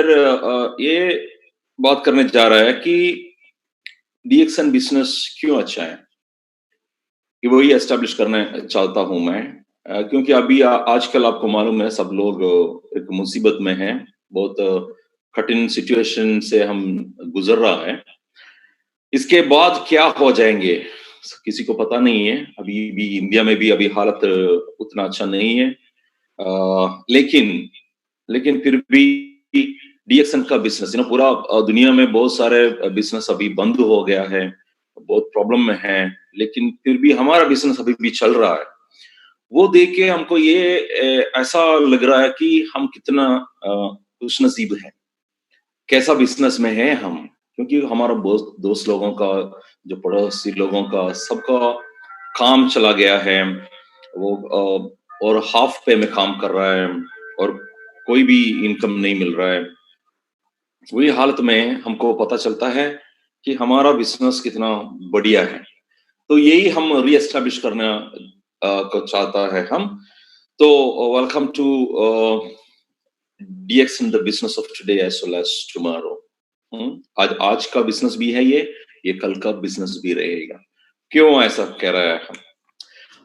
ये बात करने जा रहा है कि डीएक्सन बिज़नेस क्यों अच्छा है? कि वही एस्टेब्लिश करना चाहता हूँ मैं। क्योंकि अभी आजकल आपको मालूम है सब लोग एक मुसीबत में हैं, बहुत कठिन सिचुएशन से हम गुज़र रहा है। इसके बाद क्या हो जाएँगे? किसी को पता नहीं है। अभी भी इंडिया में भी अभी हालत उतना अच्छा नहीं है। लेकिन लेकिन फिर भी डीएक्सन का बिज़नेस पूरा दुनिया में बहुत सारे बिज़नेस अभी बंद हो गया है, बहुत प्रॉब्लम में है, लेकिन फिर भी हमारा बिज़नेस अभी भी चल रहा है। वो देख के हमको ये ऐसा लग रहा है कि हम कितना खुशनसीब हैं। कैसा बिज़नेस में हैं हम, क्योंकि हमारा दोस्त दोस्त लोगों का, जो पड़ोसी लोगों का, सबका काम चला गया है। वो और हाफ पे में काम कर रहा है और कोई भी इनकम नहीं मिल रहा है। वही हालत में हमको पता चलता है कि हमारा बिज़नेस कितना बढ़िया है। तो यही हम रीएस्टैब्लिश करना को चाहता है हम। तो welcome to DX in the business of today as well as tomorrow. आज आज का बिज़नेस भी है ये कल का बिज़नेस भी रहेगा। क्यों ऐसा कह रहा है हम?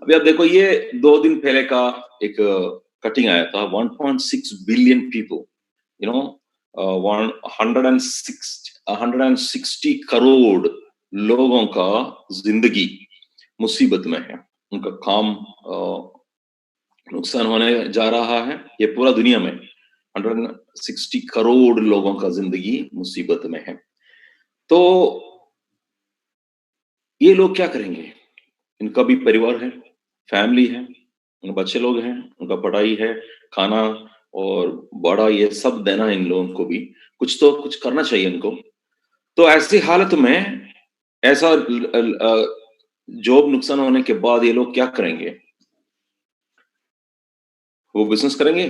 अभी आप देखो ये 2 दिन पहले का एक कटिंग आया था 1.6 billion people, you know 160 crore लोगों का जिंदगी मुसीबत में है। उनका काम नुकसान होने जा रहा है। ये पूरा दुनिया में 160 करोड़ लोगों का जिंदगी मुसीबत में है। तो ये लोग क्या करेंगे? इनका भी परिवार है, फैमिली है, उनके बच्चे लोग हैं, उनका पढ़ाई है, खाना और बड़ा ये सब देना है इन लोगों को भी। कुछ तो कुछ करना चाहिए इनको। तो ऐसी हालत में ऐसा जॉब नुकसान होने के बाद ये लोग क्या करेंगे? वो बिज़नेस करेंगे?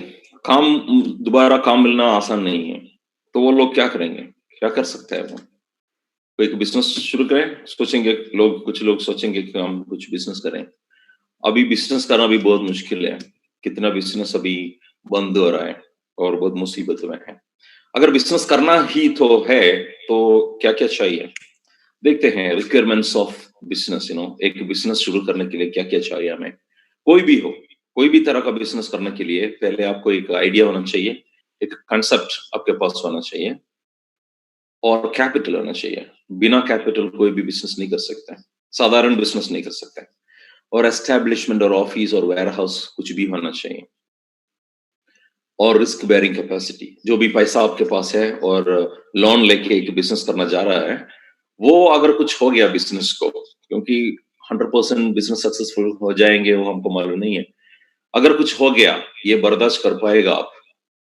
दोबारा काम मिलना आसान नहीं है। तो वो लोग क्या करेंगे? क्या कर सकते हैं वो? कोई एक बिज़नेस शुरू करें, सोचेंगे लोग, कुछ लोग सोचेंगे कि हम कुछ बिज़नेस करें। अभी बिज़नेस करना भी बहुत मुश्किल है। कितना बिज़नेस अभी बंद हो रहा है और बहुत मुसीबत में है। अगर बिज़नेस करना ही तो है, तो क्या-क्या चाहिए? देखते हैं रिक्वायरमेंट्स ऑफ बिज़नेस, एक बिज़नेस शुरू करने के लिए क्या-क्या चाहिए हमें? कोई भी हो, कोई भी तरह का बिज़नेस करने के लिए पहले आपको एक आइडिया होना चाहिए, एक कांसेप्ट आपके पास होना चाहिए और कैपिटल होना चाहिए। बिना कैपिटल कोई भी बिज़नेस नहीं कर सकता है, साधारण बिज़नेस नहीं कर सकता है। और एस्टेब्लिशमेंट और ऑफिस और वेयरहाउस कुछ भी होना चाहिए और रिस्क बेयरिंग कैपेसिटी, जो भी पैसा आपके पास है और लोन लेके एक बिजनेस करना जा रहा है, वो अगर कुछ हो गया बिजनेस को, क्योंकि 100% बिजनेस सक्सेसफुल हो जाएंगे वो हमको मालूम नहीं है। अगर कुछ हो गया, ये बर्दाश्त कर पाएगा आप,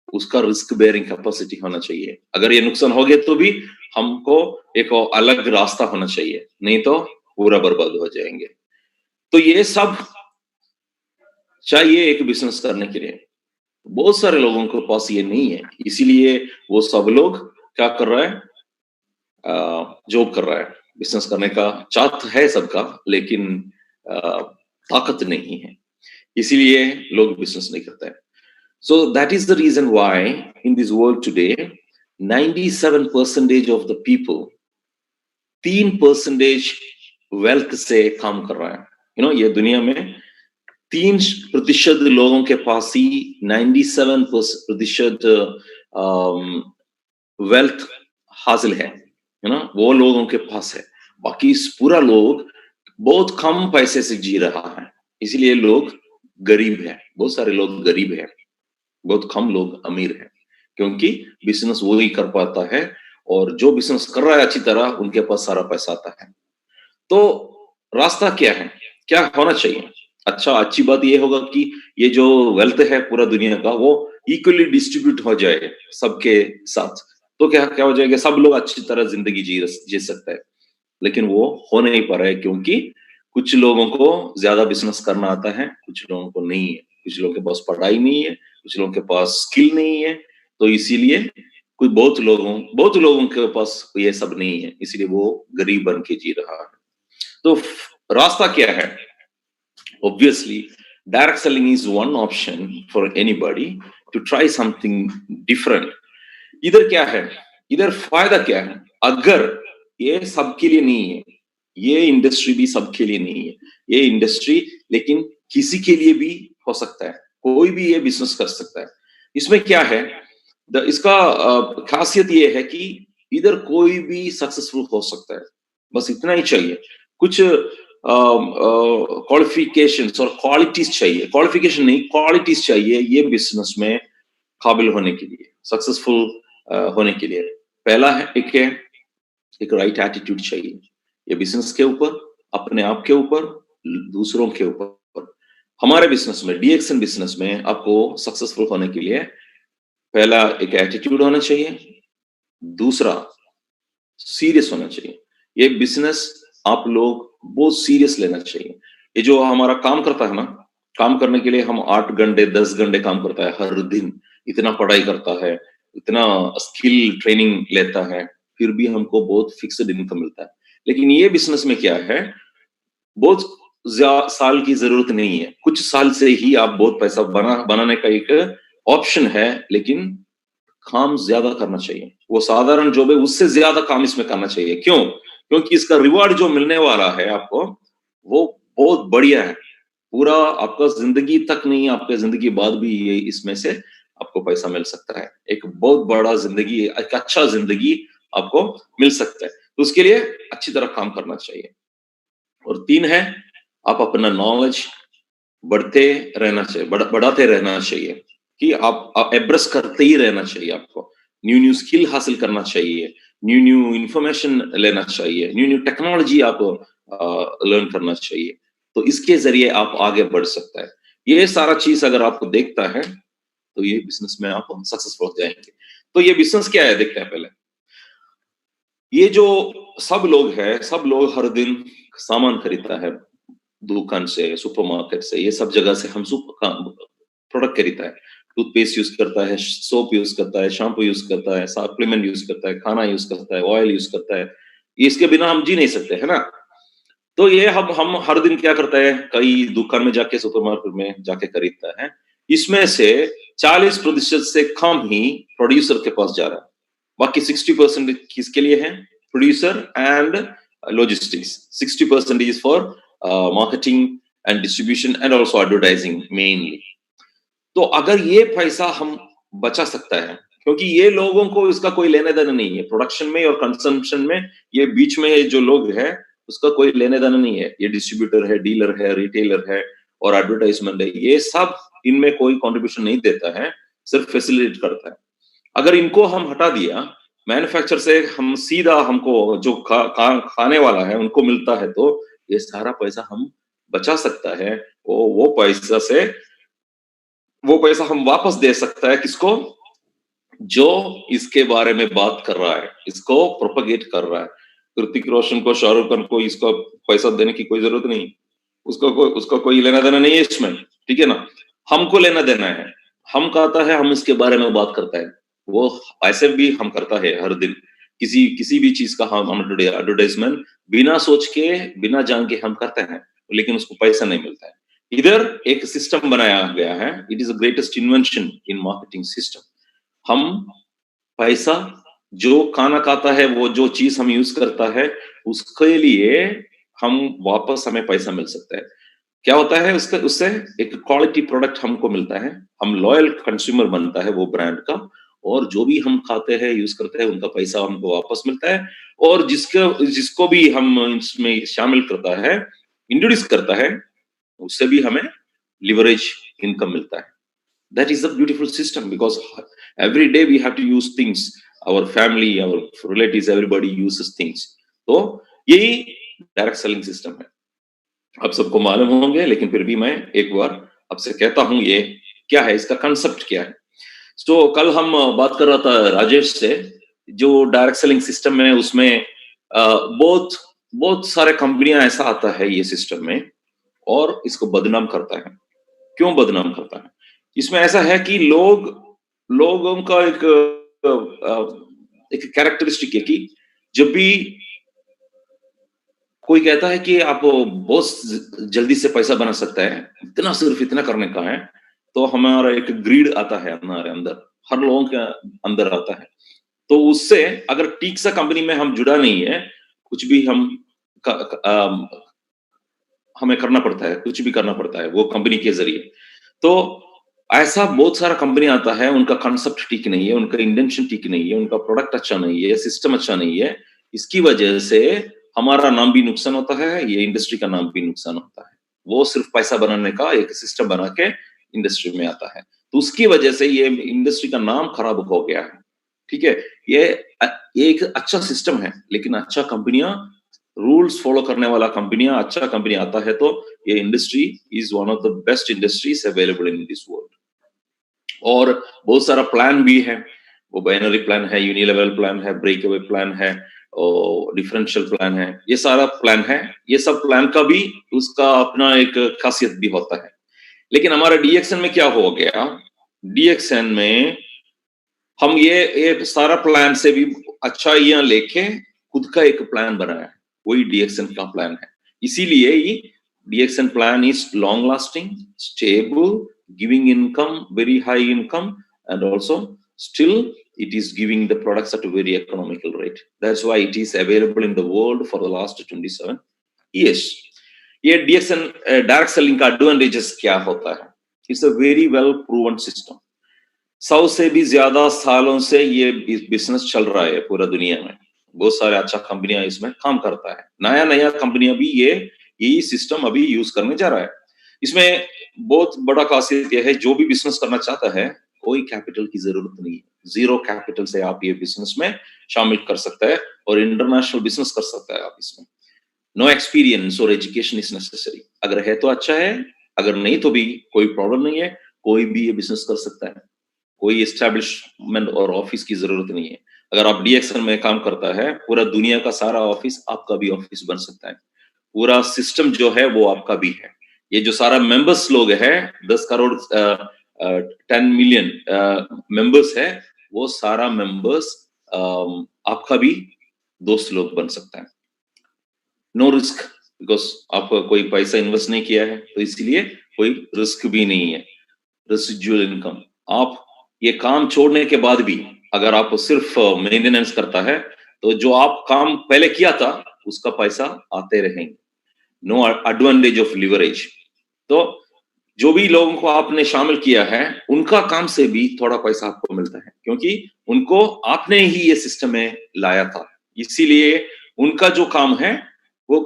उसका रिस्क बेयरिंग कैपेसिटी होना चाहिए। अगर ये नुकसान हो गया तो भी हमको एक और अलग रास्ता होना चाहिए, नहीं तो पूरा बर्बाद हो जाएंगे। तो ये सब चाहिए एक बिजनेस करने के लिए। बहुत सारे लोगों के पास ये नहीं है, इसीलिए वो सब लोग क्या कर रहा है, जॉब कर रहा है। बिजनेस करने का चाहत है सबका, लेकिन अ, ताकत नहीं है, इसीलिए लोग बिजनेस नहीं करते हैं। So that is the reason why in this world today 97% of the people 3% wealth से काम कर रहा है। ये दुनिया में 3% लोगों के पास ही 97% वेल्थ हासिल है ना, वो लोगों के पास है। बाकी पूरा लोग बहुत कम पैसे से जी रहा है, इसीलिए लोग गरीब है। बहुत सारे लोग गरीब है, बहुत कम लोग अमीर है, क्योंकि बिजनेस वो ही कर पाता है और जो बिजनेस कर रहा है अच्छी तरह, उनके पास सारा पैसा आता है। तो रास्ता क्या है? क्या होना चाहिए? अच्छा, अच्छी बात ये होगा कि ये जो वेल्थ है पूरा दुनिया का, वो इक्वली डिस्ट्रीब्यूट हो जाए सबके साथ। तो क्या क्या हो जाएगा, सब लोग अच्छी तरह जिंदगी जी सकते हैं। लेकिन वो हो नहीं पा रहा है, क्योंकि कुछ लोगों को ज्यादा बिजनेस करना आता है, कुछ लोगों को नहीं है। कुछ लोगों के पास पढ़ाई नहीं है, कुछ लोगों के पास स्किल नहीं है। तो इसीलिए कुछ बहुत लोगों के पास ये सब नहीं है, इसीलिए वो गरीब बन के जी रहा है। तो रास्ता क्या है? Obviously, direct selling is one option for anybody to try something different. इधर क्या है, इधर फायदा क्या है? अगर ये सबके लिए नहीं है, ये इंडस्ट्री भी सबके लिए नहीं है, ये इंडस्ट्री लेकिन किसी के लिए भी हो सकता है, कोई भी ये बिजनेस कर सकता है। इसमें क्या है, इसका खासियत ये है कि इधर कोई भी सक्सेसफुल हो सकता है, बस इतना ही चाहिए। कुछ क्वालिफिकेशंस और क्वालिटीज चाहिए, क्वालिफिकेशन नहीं क्वालिटीज चाहिए ये बिजनेस में काबिल होने के लिए, सक्सेसफुल होने के लिए। पहला है एक राइट एटीट्यूड चाहिए, ये बिजनेस के ऊपर, अपने आप के ऊपर, दूसरों के ऊपर। हमारे बिजनेस में, डीएक्सन बिजनेस में आपको सक्सेसफुल होने के लिए पहला एक एटीट्यूड होना चाहिए, दूसरा सीरियस होना चाहिए। ये बिजनेस आप लोग बहुत सीरियस लेना चाहिए। ये जो हमारा काम करता है ना, काम करने के लिए हम 8 घंटे 10 घंटे काम करता है हर दिन, इतना पढ़ाई करता है, इतना स्किल ट्रेनिंग लेता है, फिर भी हमको बहुत फिक्स्ड इनकम मिलता है। लेकिन ये बिजनेस में क्या है, बहुत साल की जरूरत नहीं है, कुछ साल से ही आप बहुत पैसा बनाने का एक ऑप्शन है, लेकिन काम ज्यादा करना चाहिए। वो साधारण जॉब है उससे ज्यादा काम इसमें करना चाहिए। क्यों? क्योंकि इसका रिवार्ड जो मिलने वाला है आपको, वो बहुत बढ़िया है। पूरा आपका जिंदगी तक नहीं, आपके जिंदगी बाद भी ये इसमें से आपको पैसा मिल सकता है। एक बहुत बड़ा जिंदगी, एक अच्छा जिंदगी आपको मिल सकता है। तो उसके लिए अच्छी तरह काम करना चाहिए। और 3 है, आप अपना नॉलेज बढ़ते रहना चाहिए, बढ़ाते रहना चाहिए, कि आप एब्रेस करते ही रहना चाहिए आपको। न्यू न्यू स्किल हासिल करना चाहिए, न्यू न्यू इंफॉर्मेशन लेना चाहिए, न्यू न्यू टेक्नोलॉजी आपको लर्न करना चाहिए। तो इसके जरिए आप आगे बढ़ सकता है। ये सारा चीज अगर आपको देखता है तो ये बिजनेस में आप सक्सेसफुल हो जाएंगे। तो ये बिजनेस क्या है देखते हैं पहले। ये जो सब लोग हैं, सब लोग हर दिन सामान खरीदता है, दुकान से, सुपरमार्केट से, ये सब जगह से हम प्रोडक्ट खरीदता है। टूथपेस्ट यूज करता है, सोप यूज करता है, शैम्पू यूज करता है, सप्लीमेंट यूज करता है, खाना यूज करता है, ऑयल यूज करता है। इसके बिना हम जी नहीं सकते, है ना? तो ये हम हर दिन क्या करता है, कई दुकान में जाके, सुपरमार्केट में जाके खरीदता है। इसमें से 40% से कम ही प्रोड्यूसर के पास जा रहा है। बाकी 60% किसके लिए है? Producer and logistics. 60% is for marketing and distribution and also advertising mainly. तो अगर ये पैसा हम बचा सकता है, क्योंकि ये लोगों को इसका कोई लेने देना नहीं है, प्रोडक्शन में और कंजम्पशन में ये बीच में जो लोग हैं उसका कोई लेने देना नहीं है। ये डिस्ट्रीब्यूटर है, डीलर है, रिटेलर है और एडवर्टाइजमेंट है, ये सब इनमें कोई कंट्रीब्यूशन नहीं देता है, सिर्फ फैसिलिटेट करता है। अगर इनको हम हटा दिया, मैन्युफैक्चर से हम सीधा, हमको जो खाने वाला है उनको मिलता है, तो ये सारा पैसा हम बचा सकता है। वो पैसा हम वापस दे सकता है किसको? जो इसके बारे में बात कर रहा है, इसको प्रोपगेट कर रहा है। ऋतिक रोशन को, शाहरुख खान को इसको पैसा देने की कोई जरूरत नहीं, उसका कोई लेना देना नहीं है इसमें, ठीक है ना? हमको लेना देना है। हम कहता है, हम इसके बारे में बात करता है, वो ऐसे भी हम करता है हर दिन। किसी किसी भी चीज का हम एडवर्टाइजमेंट बिना सोच के, बिना जान के हम करते हैं, लेकिन उसको पैसा नहीं मिलता है। इधर एक सिस्टम बनाया गया है, it is the greatest invention in marketing system. हम पैसा, जो खाना खाता है, वो जो चीज हम यूज करता है, उसके लिए हम वापस, हमें पैसा मिल सकता है। क्या होता है उसका, उससे एक क्वालिटी प्रोडक्ट हमको मिलता है, हम लॉयल कंज्यूमर बनता है वो ब्रांड का, और जो भी हम खाते हैं, यूज करते हैं, उनका पैसा हमको वापस मिलता है। और जिसको भी हम इसमें शामिल करता है, इंट्रोड्यूस करता है, उससे भी हमें लिवरेज इनकम मिलता है। That is a beautiful system, because every day we have to use things. Our family, our relatives, everybody uses things. तो यही डायरेक्ट सेलिंग सिस्टम है। आप सबको मालूम होंगे, लेकिन फिर भी मैं एक बार आपसे कहता हूं ये क्या है, इसका कंसेप्ट क्या है। तो कल हम बात कर रहा था राजेश से, जो डायरेक्ट सेलिंग सिस्टम में, उसमें बहुत बहुत सारे कंपनियां ऐसा आता है ये सिस्टम में, और इसको बदनाम करता है। क्यों बदनाम करता है? इसमें ऐसा है कि लोगों का एक कैरेक्टरिस्टिक है कि जब भी कोई कहता है कि आप बहुत जल्दी से पैसा बना सकता है, इतना, सिर्फ इतना करने का है, तो हमारा एक ग्रीड आता है हमारे अंदर, हर लोगों के अंदर आता है। तो उससे अगर ठीक सा कंपनी में हम जुड़ा नहीं है, कुछ भी हम हमें करना पड़ता है, कुछ भी करना पड़ता है वो कंपनी के ज़रिए। तो ऐसा बहुत सारा कंपनी आता है, उनका कांसेप्ट ठीक नहीं है, उनका इंटेंशन ठीक नहीं है, उनका प्रोडक्ट अच्छा नहीं है, सिस्टम अच्छा नहीं है। इसकी वजह से हमारा नाम भी नुकसान होता है, ये इंडस्ट्री का नाम भी नुकसान होता है। वो सिर्फ पैसा बनाने का एक सिस्टम बना के इंडस्ट्री में आता है। तो उसकी वजह से ये इंडस्ट्री का नाम खराब हो गया है। ठीक है? ये एक अच्छा सिस्टम है, लेकिन अच्छा कंपनियाँ रूल्स फॉलो करने वाला कंपनियां अच्छा कंपनी आता है तो ये industry is one of the best industries available in this world. और बहुत सारा प्लान भी है, वो बाइनरी प्लान है, यूनिलेवल प्लान है, ब्रेक अवे प्लान है और डिफरेंशियल प्लान है, ये सारा प्लान है। ये सब प्लान का भी उसका अपना एक खासियत भी होता है। लेकिन हमारा डीएक्सएन में क्या हो गया, डीएक्सएन में हम ये एक सारा प्लान से भी अच्छा यहाँ लेके खुद का एक प्लान बनाया है, वही डीएक्सएन का प्लान है। इसीलिए ये DXN plan is long lasting, stable, giving income, very high income, and also still it is giving the products at a very economical rate. That's why it is available in the world for the last 27 years. ये DXN direct selling का advantages क्या होता है? It's a very well proven system. 100 से भी ज्यादा सालों से ये बिजनेस चल रहा है पूरा दुनिया में। बहुत सारे अच्छा कंपनियां इसमें काम करता है। नया नया कंपनियां भी ये यही सिस्टम अभी यूज करने जा रहा है। इसमें बहुत बड़ा खासियत यह है, जो भी बिजनेस करना चाहता है कोई कैपिटल की जरूरत नहीं है। जीरो कैपिटल से आप ये बिजनेस में शामिल कर सकता है और इंटरनेशनल बिजनेस कर सकता है आप इसमें। नो एक्सपीरियंस और एजुकेशन इज नेसेसरी। अगर है तो अच्छा है, अगर नहीं तो भी कोई प्रॉब्लम नहीं है, कोई भी ये बिजनेस कर सकता है। कोई एस्टेब्लिशमेंट और ऑफिस की जरूरत नहीं है। अगर आप डीएक्सएल में काम करता है, पूरा दुनिया का सारा ऑफिस आपका भी ऑफिस बन सकता है। पूरा सिस्टम जो है वो आपका भी है। ये जो सारा मेंबर्स लोग हैं, 10 करोड़ 10 मिलियन मेंबर्स है, वो सारा मेंबर्स आपका भी दोस्त लोग बन सकता है। नो रिस्क, बिकॉज आपका कोई पैसा इन्वेस्ट नहीं किया है, तो इसलिए कोई रिस्क भी नहीं है। रेसिजुअल इनकम, आप ये काम छोड़ने के बाद भी अगर आप सिर्फ मेंटेनेंस करता है, तो जो आप काम पहले किया था उसका पैसा आते रहेंगे। No advantage of leverage. तो जो भी लोगों को आपने शामिल किया है, उनका काम से भी थोड़ा पैसा आपको मिलता है, क्योंकि उनको आपने ही ये सिस्टम में लाया था। इसीलिए उनका जो काम है वो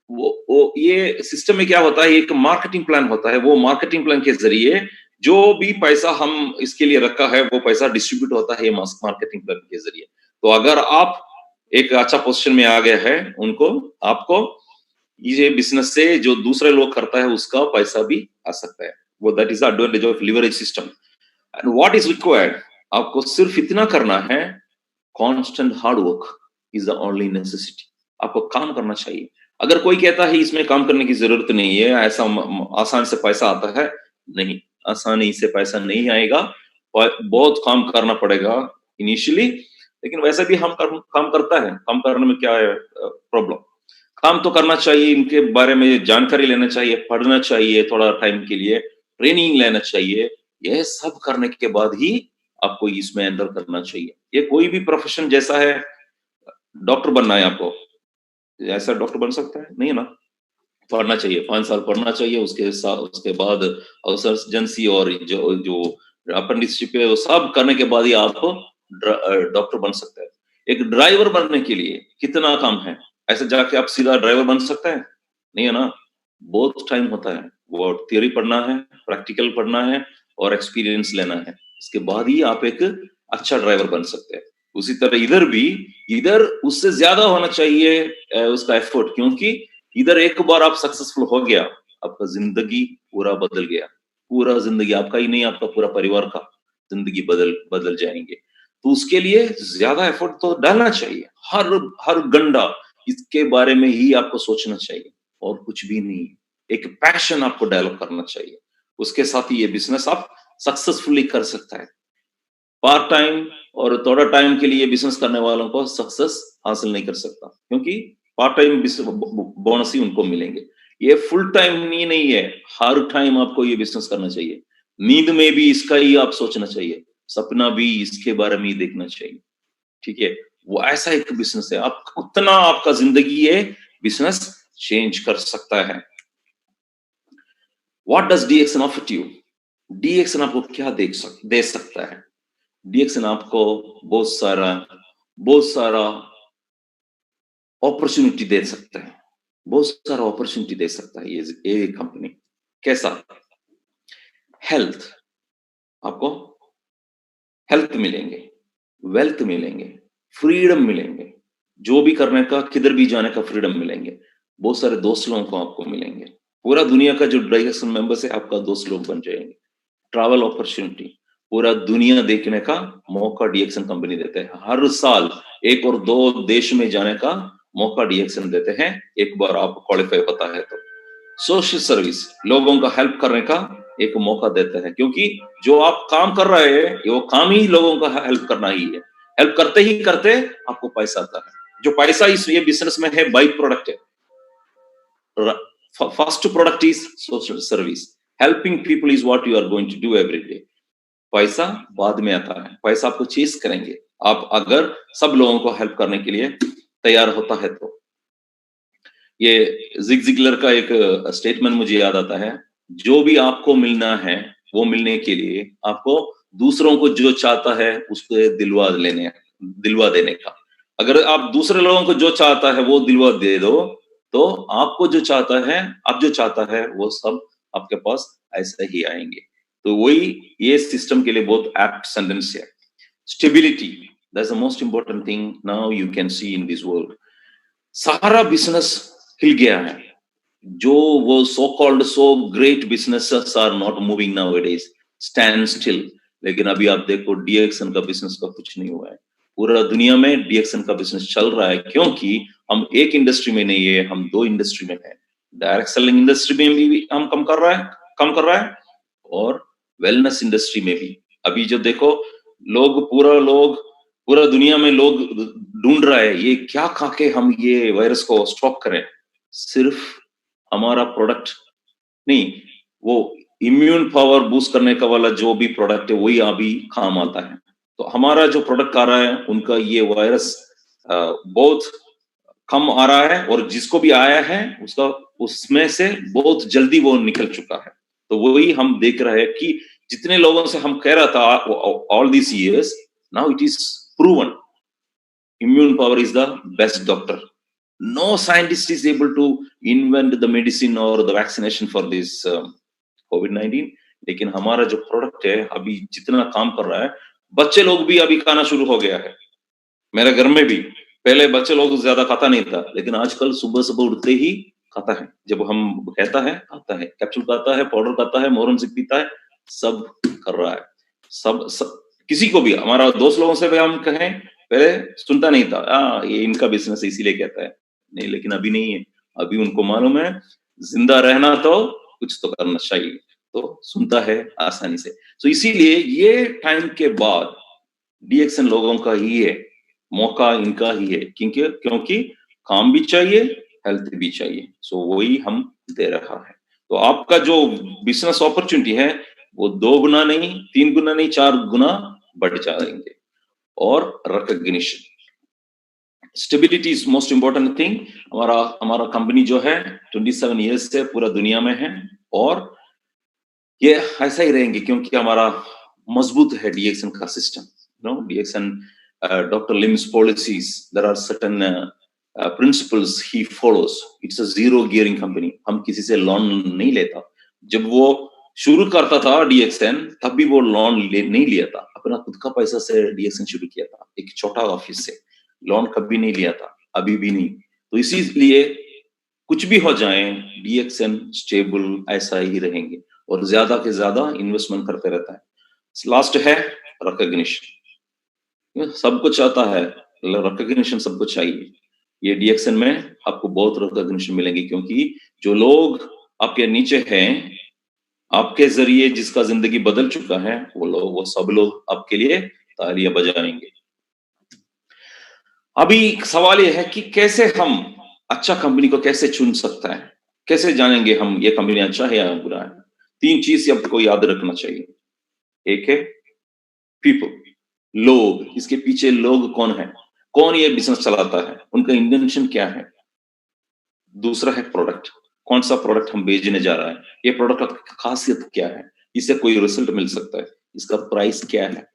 वो ये सिस्टम में क्या होता है, एक मार्केटिंग प्लान होता है। वो मार्केटिंग प्लान के जरिए जो भी पैसा हम इसके लिए रखा है, वो पैसा डिस्ट्रीब्यूट होता है मार्केटिंग प्लान के जरिए। तो अगर आप एक अच्छा पोजीशन में आ गए हैं, उनको आपको ये बिजनेस से जो दूसरे लोग करता है उसका पैसा भी आ सकता है। वो that is the advantage of leverage system. And what is required, आपको सिर्फ इतना करना है, constant hard work is the only necessity. आपको काम करना चाहिए। अगर कोई कहता है इसमें काम करने की जरूरत नहीं है, ऐसा आसान से पैसा आता है, नहीं, आसानी से पैसा नहीं आएगा, बहुत काम करना पड़ेगा इनिशियली। लेकिन वैसे भी हम काम करता है, काम करने में क्या है प्रॉब्लम? काम तो करना चाहिए, इनके बारे में जानकारी लेना चाहिए, पढ़ना चाहिए थोड़ा टाइम के लिए, ट्रेनिंग लेना चाहिए। यह सब करने के बाद ही आपको इसमें एंटर करना चाहिए। ये कोई भी प्रोफेशन जैसा है, डॉक्टर बनना है आपको, ऐसा डॉक्टर बन सकता है? नहीं है ना। पढ़ना चाहिए, 5 साल पढ़ना चाहिए, उसके बाद सर्जनसी और जो जो अप्रेंटिसशिप है वो सब करने के बाद ही आप डॉक्टर बन सकते हैं। एक ड्राइवर बनने के लिए कितना काम है? ऐसे जाके आप सीधा ड्राइवर बन सकते हैं? नहीं है ना। बहुत टाइम होता है, वो थियरी पढ़ना है, प्रैक्टिकल पढ़ना है और एक्सपीरियंस लेना है। उसके बाद ही आप एक अच्छा ड्राइवर बन सकते हैं। उसी तरह इधर भी, इधर उससे ज्यादा होना चाहिए उसका एफर्ट, क्योंकि इधर एक बार आप सक्सेसफुल हो गया, आपका जिंदगी पूरा बदल गया। पूरा जिंदगी आपका ही नहीं, आपका पूरा परिवार का जिंदगी बदल बदल जाएंगे। तो उसके लिए ज्यादा एफर्ट तो डालना चाहिए। हर हर घंटा इसके बारे में ही आपको सोचना चाहिए और कुछ भी नहीं। एक पैशन आपको डेवलप करना चाहिए, उसके साथ ही ये बिजनेस आप सक्सेसफुली कर सकता है। पार्ट टाइम और थोड़ा टाइम के लिए बिजनेस करने वालों को सक्सेस हासिल नहीं कर सकता, क्योंकि पार्ट टाइम बोनस ही उनको मिलेंगे। ये फुल टाइम नहीं है, हर टाइम आपको ये बिजनेस करना चाहिए। नींद में भी इसका ही आप सोचना चाहिए, सपना भी इसके बारे में ही देखना चाहिए। ठीक है, वो ऐसा एक बिजनेस है, आप उतना आपका जिंदगी ये बिजनेस चेंज कर सकता है। What does DXN offer to you? DXN आपको क्या दे सकता है? डीएक्सन आपको बहुत सारा अपॉर्चुनिटी दे सकता है, बहुत सारा अपॉर्चुनिटी दे सकता है ये कंपनी। कैसा? हेल्थ, आपको हेल्थ मिलेंगे, वेल्थ मिलेंगे, फ्रीडम मिलेंगे, जो भी करने का, किधर भी जाने का फ्रीडम मिलेंगे, बहुत सारे दोस्त लोगों को आपको मिलेंगे, पूरा दुनिया का जो डाइजेशन मेंबर्स है आपका दोस्त लोग बन जाएंगे, ट्रैवल अपॉर्चुनिटी, पूरा दुनिया देखने का मौका डीएक्सन कंपनी देते हैं। हर साल एक और दो देश में जाने का मौका डीएक्सन देते हैं, एक बार आप क्वालिफाई होता है तो। सोशल सर्विस, लोगों का हेल्प करने का एक मौका देता है, क्योंकि जो आप काम कर रहे हैं वो काम ही लोगों का हेल्प करना ही है। हेल्प करते ही करते आपको पैसा आता है, जो पैसा इस ये बिजनेस में है बाई प्रोडक्ट है। First product is social service, helping people is what you are going to do every day. पैसा बाद में आता है, पैसा आपको चेस करेंगे आप अगर सब लोगों को हेल्प करने के लिए तैयार होता है तो। ये जिग जिगलर का एक स्टेटमेंट मुझे याद आता है, जो भी आपको मिलना है वो मिलने के लिए आपको दूसरों को जो चाहता है उसको दिलवा देने का। अगर आप दूसरे लोगों को जो चाहता है वो दिलवा दे दो, तो आपको जो चाहता है, आप जो चाहता है वो सब आपके पास ऐसे ही आएंगे। तो वही ये सिस्टम के लिए बहुत एप्ट सेंटेंस है। Stability, that's the most important thing now you can see in this world. सारा बिजनेस हिल गया है, जो वो so called so great businesses are not moving nowadays, stand still. लेकिन अभी आप देखो डीएक्सन का बिजनेस का कुछ नहीं हुआ है, पूरा दुनिया में डीएक्सन का बिजनेस चल रहा है, क्योंकि हम एक इंडस्ट्री में नहीं है, हम दो इंडस्ट्री में है। डायरेक्ट सेलिंग इंडस्ट्री में भी हम कम कर रहा है और वेलनेस इंडस्ट्री में भी। अभी जो देखो लोग पूरा दुनिया में लोग ढूंढ रहा है ये क्या खा के हम ये वायरस को स्टॉप करें। सिर्फ हमारा प्रोडक्ट नहीं, वो इम्यून पावर बूस्ट करने का वाला जो भी प्रोडक्ट है वही अभी काम आता है। तो हमारा जो प्रोडक्ट आ रहा है उनका ये वायरस बहुत कम आ रहा है, और जिसको भी आया है उसका उसमें से बहुत जल्दी वो निकल चुका है। तो वही हम देख रहे हैं कि जितने लोगों से हम कह रहा था all this years, now it is proven, immune power is the best doctor. No scientist is able to invent the medicine or the vaccination for this COVID-19, लेकिन हमारा जो प्रोडक्ट है अभी जितना काम कर रहा है, बच्चे लोग भी अभी खाना शुरू हो गया है। मेरे घर में भी पहले बच्चे लोग ज्यादा खाता नहीं था, लेकिन आजकल सुबह सुबह उठते ही खाता है। जब हम कहता है खाता है, कैप्सूल खाता है, पाउडर खाता है, मोरनसिक पीता है, सब कर रहा है। सब किसी को भी, हमारा दोस्त लोगों से भी हम कहें, पहले सुनता नहीं था, ये इनका बिजनेस इसीलिए कहता है, नहीं, लेकिन अभी नहीं है। अभी उनको मालूम है जिंदा रहना तो कुछ तो करना चाहिए, तो सुनता है आसानी से। तो इसीलिए ये टाइम के बाद डीएक्सन लोगों का ही है, मौका इनका ही है, क्योंकि काम भी चाहिए, हेल्थ भी चाहिए। सो वही हम दे रहा है। तो आपका जो बिजनेस अपॉर्चुनिटी है वो 2 गुना नहीं, 3 गुना नहीं, 4 गुना बढ़ जाएंगे। और recognition, stability is most important thing. हमारा हमारा कंपनी जो है 27 ईयर्स से पूरा दुनिया में है, और ये ऐसा ही रहेंगे क्योंकि हमारा मजबूत है डीएक्सन का system. No DXN, doctor Lim's policies, there are certain principles he follows. It's a zero gearing company, हम किसी से लोन नहीं लेता। जब वो शुरू करता था डीएक्सन, तब भी वो लोन नहीं लिया था, अपना खुद का पैसा से डीएक्सन शुरू किया था, एक छोटा ऑफिस से। लोन कभी नहीं लिया था, अभी भी नहीं। तो इसीलिए कुछ भी हो जाए डीएक्सन स्टेबल ऐसा ही रहेंगे, और ज्यादा के ज्यादा इन्वेस्टमेंट करते रहता है। लास्ट है रिकॉग्निशन, सब कुछ आता है, रिकॉग्निशन सबको चाहिए। ये डीएक्सन में आपको बहुत रिकॉग्निशन मिलेंगी, क्योंकि जो लोग आपके नीचे हैं, आपके जरिए जिसका जिंदगी बदल चुका है, वो सब लोग आपके लिए तालियां बजाएंगे। अभी सवाल ये है कि कैसे हम अच्छा कंपनी को कैसे चुन सकता है, कैसे जानेंगे हम ये कंपनी अच्छा है या बुरा है। 3 चीज आपको याद रखना चाहिए। एक है पीपल, लोग, इसके पीछे लोग कौन है, कौन ये बिजनेस चलाता है, उनका इंटेंशन क्या है। दूसरा है प्रोडक्ट, कौन सा प्रोडक्ट हम बेचने जा रहा है, ये प्रोडक्ट की खासियत क्या है, इससे कोई रिजल्ट मिल सकता है, इसका प्राइस क्या है,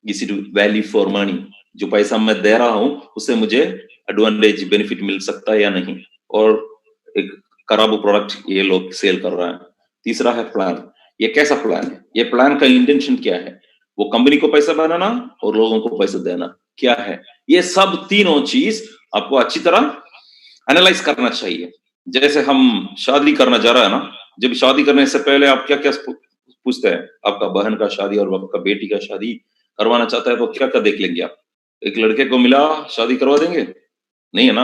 is it value for money, जो पैसा मैं दे रहा हूं उससे मुझे एडवांटेज बेनिफिट मिल सकता है या नहीं, और एक खराब प्रोडक्ट ये लोग सेल कर रहा है। तीसरा है प्लान, ये कैसा प्लान है, ये प्लान का इंटेंशन क्या है, वो कंपनी को पैसा बनाना और लोगों को पैसा देना क्या है, ये सब तीनों चीज आपको अच्छी तरह एनालाइज करना चाहिए। जैसे हम शादी करना जा रहा है ना, जब शादी करने से पहले आप क्या क्या पूछते हैं, आपका बहन का शादी और आपका बेटी का शादी करवाना चाहता है तो क्या क्या देख लेंगे आप, एक लड़के को मिला शादी करवा देंगे, नहीं है ना,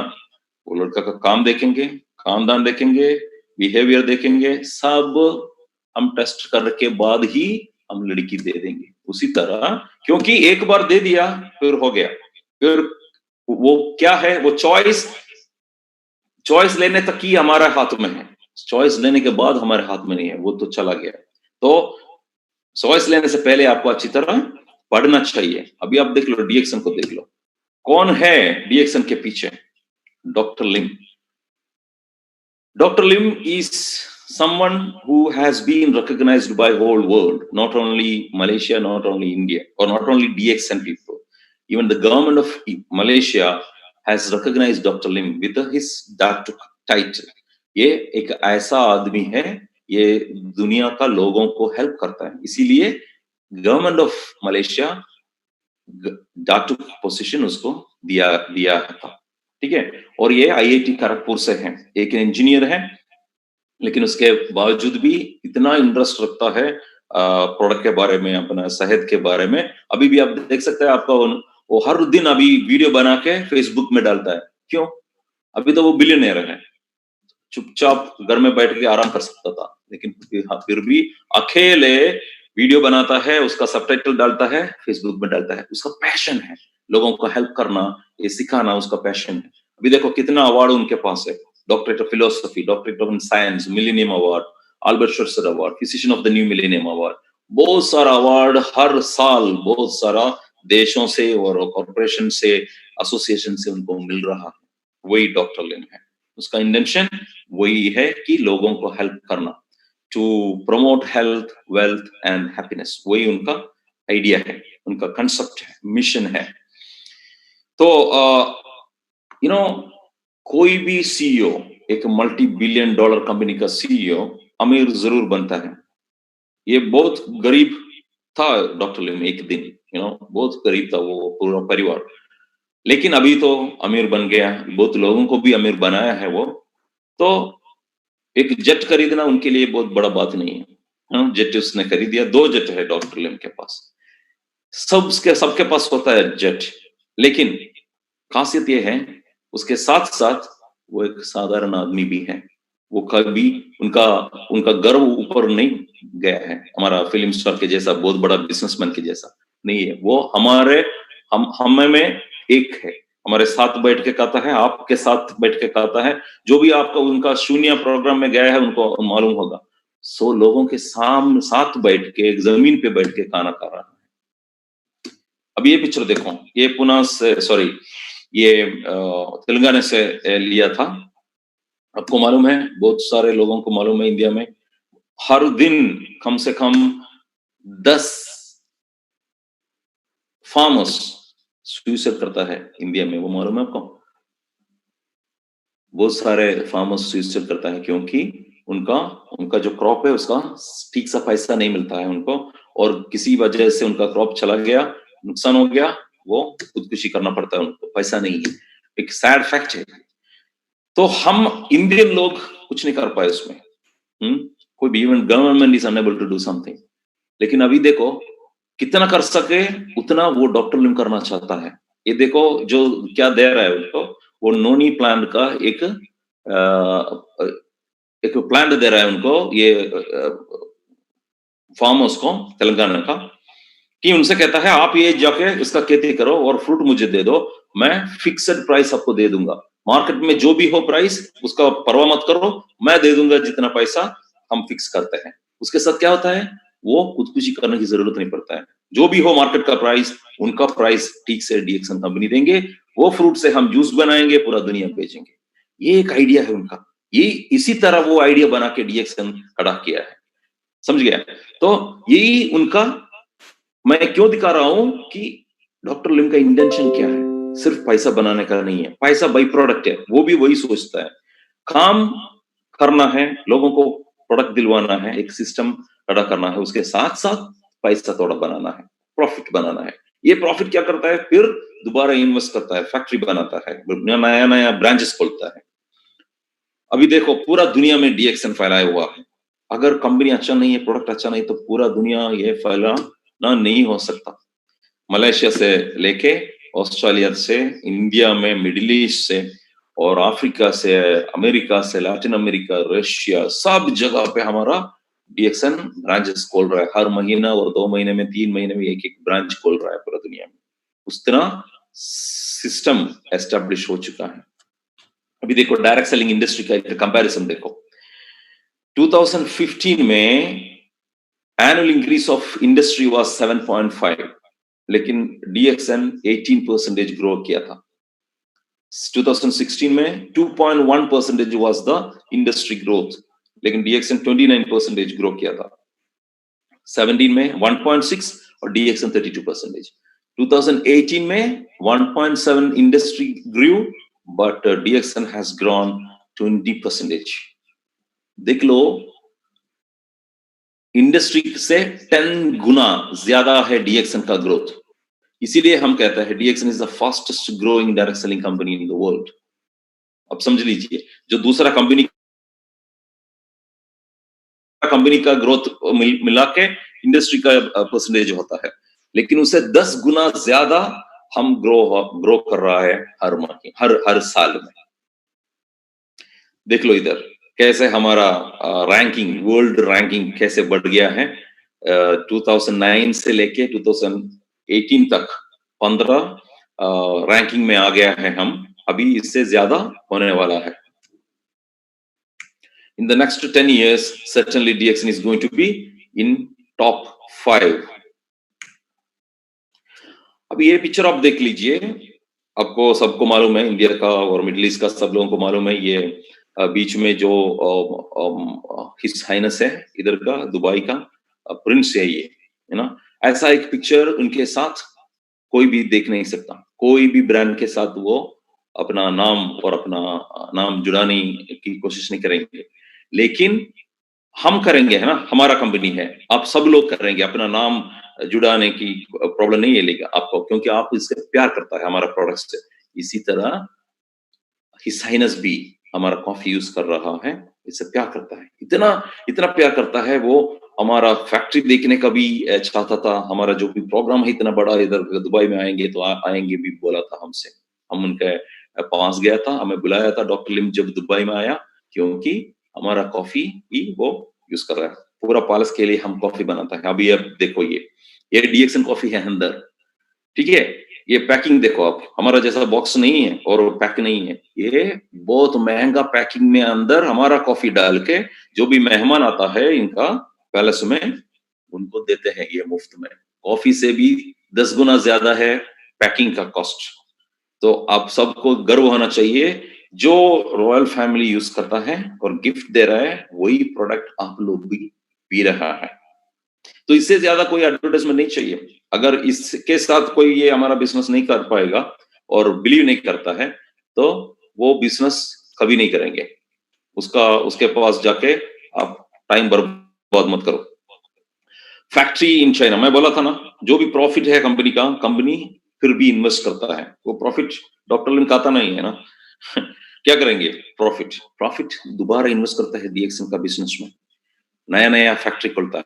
वो लड़का का काम देखेंगे, खानदान देखेंगे, बिहेवियर देखेंगे, सब हम टेस्ट करने के बाद ही हम लड़की दे देंगे। उसी तरह क्योंकि एक बार दे दिया फिर हो गया, फिर वो क्या है, वो चॉइस चॉइस लेने तक ही हमारे हाथ में है, चॉइस लेने के बाद हमारे हाथ में नहीं है, वो तो चला गया। तो चॉइस लेने से पहले आपको अच्छी तरह पढ़ना चाहिए। अभी आप देख लो, डीएक्सन को देख लो, कौन है डीएक्सन के पीछे, doctor Lim. Dr. Lim is someone who has been recognized by whole world, not only Malaysia, not only India, or not only DXN people. Even the government of Malaysia has recognized Dr. Lim with his doctor title. ये एक ऐसा आदमी है, ये दुनिया का लोगों को हेल्प करता है, इसीलिए government of Malaysia doctor position उसको दिया दिया था, ठीक है। और ये आईआईटी खड़गपुर से है, एक इंजीनियर है, लेकिन उसके बावजूद भी इतना इंटरेस्ट रखता है प्रोडक्ट के बारे में, अपना सेहत के बारे में। अभी भी आप देख सकते हैं, आपका वो हर दिन अभी वीडियो बना के फेसबुक में डालता है। क्यों? अभी तो वो बिलियनर है, चुपचाप घर में बैठ के आराम कर सकता था, लेकिन फिर भी अकेले वीडियो बनाता है, उसका सबटाइटल डालता है, फेसबुक में डालता है। उसका पैशन है लोगों को हेल्प करना, ये सिखाना, उसका पैशन है। अभी देखो कितना अवार्ड उनके पास है, doctorate of philosophy, doctorate of science, millennium award, Albert Schweitzer award, physician of the new millennium award, बहुत सारा अवार्ड हर साल बहुत सारा देशों से और कॉर्पोरेशन से, एसोसिएशन से उनको मिल रहा है। वही डॉक्टर लिम है, उसका इंटेंशन वही है कि लोगों को हेल्प करना, to promote health, wealth and happiness, वही उनका आइडिया है, उनका कंसेप्ट है, मिशन है। तो यू नो कोई भी सीईओ, एक मल्टी बिलियन डॉलर कंपनी का सीईओ अमीर जरूर बनता है। ये बहुत गरीब था डॉक्टर लिम एक दिन, बहुत गरीब था वो पूरा परिवार, लेकिन अभी तो अमीर बन गया, बहुत लोगों को भी अमीर बनाया है वो। तो एक जेट खरीदना उनके लिए बहुत बड़ा बात नहीं है, जेट उसने खरीद दिया, 2 जेट है डॉक्टर लिम के पास। सबके पास होता है जेट, लेकिन खासियत ये है उसके साथ साथ वो एक साधारण आदमी भी है। वो कभी उनका उनका गर्व ऊपर नहीं गया है, हमारा फिल्म स्टार के जैसा, बहुत बड़ा बिजनेसमैन के जैसा नहीं है। वो हमें में एक है, हमारे साथ बैठ के खाता है, आपके साथ बैठ के खाता है। जो भी आपका उनका शून्य प्रोग्राम में गया है उनको मालूम होगा। लोगों के साथ बैठ के, एक जमीन पे बैठ के खाना खा रहा है। अब ये पिक्चर देखो, ये पुणे से, सॉरी, ये तेलंगाना से लिया था। आपको मालूम है, बहुत सारे लोगों को मालूम है, इंडिया में हर दिन कम से कम 10 फार्मर्स सुसाइड करता है इंडिया में, वो मालूम है आपको? बहुत सारे फार्मर्स सुसाइड करता है क्योंकि उनका उनका जो क्रॉप है उसका ठीक सा पैसा नहीं मिलता है उनको, और किसी वजह से उनका क्रॉप चला गया, नुकसान हो गया, वो खुदकुशी करना पड़ता है उनको, पैसा नहीं है। एक सैड फैक्ट है। तो हम इंडियन लोग कुछ नहीं कर पाए उसमें, कोई भी, even government is unable to do something. लेकिन अभी देखो कितना कर सके उतना वो डॉक्टर लिम करना चाहता है। ये देखो जो क्या दे रहा है उनको, वो नोनी प्लांट का एक प्लांट दे रहा है उनको, ये फार्मर्स को तेलंगाना का, कि उनसे कहता है आप ये जाके इसका खेती करो और फ्रूट मुझे दे दो, मैं फिक्स्ड प्राइस आपको दे दूंगा, मार्केट में जो भी हो प्राइस उसका परवाह मत करो, मैं दे दूंगा जितना पैसा हम फिक्स करते हैं। उसके साथ क्या होता है, वो खुदकुशी करने की जरूरत नहीं पड़ता है, जो भी हो मार्केट का प्राइस, उनका प्राइस ठीक से डीएक्सन कंपनी देंगे, वो फ्रूट से हम जूस बनाएंगे, पूरा दुनिया में बेचेंगे। ये एक आइडिया है उनका। ये इसी तरह वो आइडिया बना के डीएक्सन खड़ा किया है, समझ गया? तो यही उनका, मैं क्यों दिखा रहा हूं कि डॉक्टर लिम का इंटेंशन क्या है, सिर्फ पैसा बनाने का नहीं है, पैसा बाई प्रोडक्ट है, वो भी वही सोचता है। काम करना है, लोगों को प्रोडक्ट दिलवाना है, एक सिस्टम खड़ा करना है, उसके साथ साथ पैसा थोड़ा बनाना है, प्रॉफिट बनाना है। ये प्रॉफिट क्या करता है, फिर दोबारा इन्वेस्ट करता है, फैक्ट्री बनाता है, नया नया ब्रांचेस खोलता है। अभी देखो पूरा दुनिया में डीएक्सन फैलाया हुआ है। अगर कंपनी अच्छा नहीं है, प्रोडक्ट अच्छा नहीं, तो पूरा दुनिया ये फैलाना नहीं हो सकता। मलेशिया से लेके ऑस्ट्रेलिया से, इंडिया में, मिडिल ईस्ट से और अफ्रीका से, अमेरिका से, लैटिन अमेरिका, रशिया, सब जगह पे हमारा डीएक्सन ब्रांचेस खोल रहा है। हर महीना और 2 महीने में, 3 महीने में एक एक ब्रांच खोल रहा है पूरा दुनिया में। उस तरह सिस्टम एस्टेब्लिश हो चुका है। अभी देखो डायरेक्ट सेलिंग इंडस्ट्री का एक कंपैरिजन देखो। 2015 में annual increase of industry was 7.5, लेकिन डीएक्सन 18% ग्रो किया था। 2016 में 2.1% वाज द इंडस्ट्री ग्रोथ, लेकिन डीएक्सन 29% ग्रो किया था। 17 में 1.6 और डीएक्सन 32%। 2018 में 1.7 industry grew, but DXN has grown 20%। देख लो, इंडस्ट्री से 10 गुना ज्यादा है डीएक्सन का ग्रोथ। इसीलिए हम कहते हैं DXN is the fastest growing direct selling company in the world. अब समझ लीजिए, जो दूसरा कंपनी का ग्रोथ मिला के इंडस्ट्री का परसेंटेज होता है, लेकिन उसे 10 गुना ज्यादा हम ग्रो कर रहा है हर साल में। देख लो इधर कैसे हमारा रैंकिंग, वर्ल्ड रैंकिंग कैसे बढ़ गया है। 2009 से लेके 2018 तक 15 रैंकिंग में आ गया है हम। अभी इससे ज्यादा होने वाला है। In the next 10 years, certainly DXN is going to be in top 5. अब ये पिक्चर आप देख लीजिए, आपको सबको मालूम है, इंडिया का और मिडिल ईस्ट का सब लोगों को मालूम है, ये बीच में जो हिज हाइनेस है इधर का, दुबई का प्रिंस है ये, है ना। ऐसा एक पिक्चर उनके साथ कोई भी देख नहीं सकता। कोई भी ब्रांड के साथ वो अपना नाम और अपना नाम जुड़ाने की कोशिश नहीं करेंगे, लेकिन हम करेंगे, है ना। हमारा कंपनी है, आप सब लोग करेंगे, अपना नाम जुड़ाने की प्रॉब्लम नहीं है लेगा आपको, क्योंकि आप इससे प्यार करता है हमारा प्रोडक्ट से। इसी तरह हिज हाइनेस भी हमारा कॉफी यूज कर रहा है, इससे प्यार करता है, इतना इतना प्यार करता है। वो हमारा फैक्ट्री देखने का भी चाहता था। हमारा जो भी प्रोग्राम है इतना बड़ा, इधर दुबई में आएंगे तो आएंगे भी बोला था हमसे। हम उनके पास गया था, हमें बुलाया था डॉक्टर लिम जब दुबई में आया, क्योंकि हमारा कॉफी ही वो यूज कर रहा है। पूरा पैलेस के लिए हम कॉफी बनाता है। अभी अब देखो, ये डीएक्सन कॉफी है अंदर, ठीक है। ये पैकिंग देखो आप, हमारा जैसा बॉक्स नहीं है और पैक नहीं है, ये बहुत महंगा पैकिंग में अंदर हमारा कॉफी डाल के जो भी मेहमान आता है इनका पैलेस में, उनको देते हैं ये मुफ्त में। कॉफी से भी 10 गुना ज्यादा है पैकिंग का कॉस्ट। तो आप सबको गर्व होना चाहिए, जो रॉयल फैमिली यूज करता है और गिफ्ट दे रहा है, वही प्रोडक्ट आप लोग भी पी रहा है। तो इससे ज्यादा कोई एडवर्टाइजमेंट नहीं चाहिए। अगर इसके साथ कोई ये हमारा बिजनेस नहीं कर पाएगा और बिलीव नहीं करता है, तो वो बिजनेस कभी नहीं करेंगे। उसके पास जाके आप टाइम बर्बाद मत करो। फैक्ट्री इन चाइना, मैं बोला था ना, जो भी प्रॉफिट है कंपनी का, कंपनी फिर भी इन्वेस्ट करता है। वो प्रॉफिट डॉक्टर लिम खाता नहीं है ना। क्या करेंगे, प्रॉफिट दोबारा इन्वेस्ट करता है डीएक्सन का बिजनेस में, नया नया फैक्ट्री खोलता है।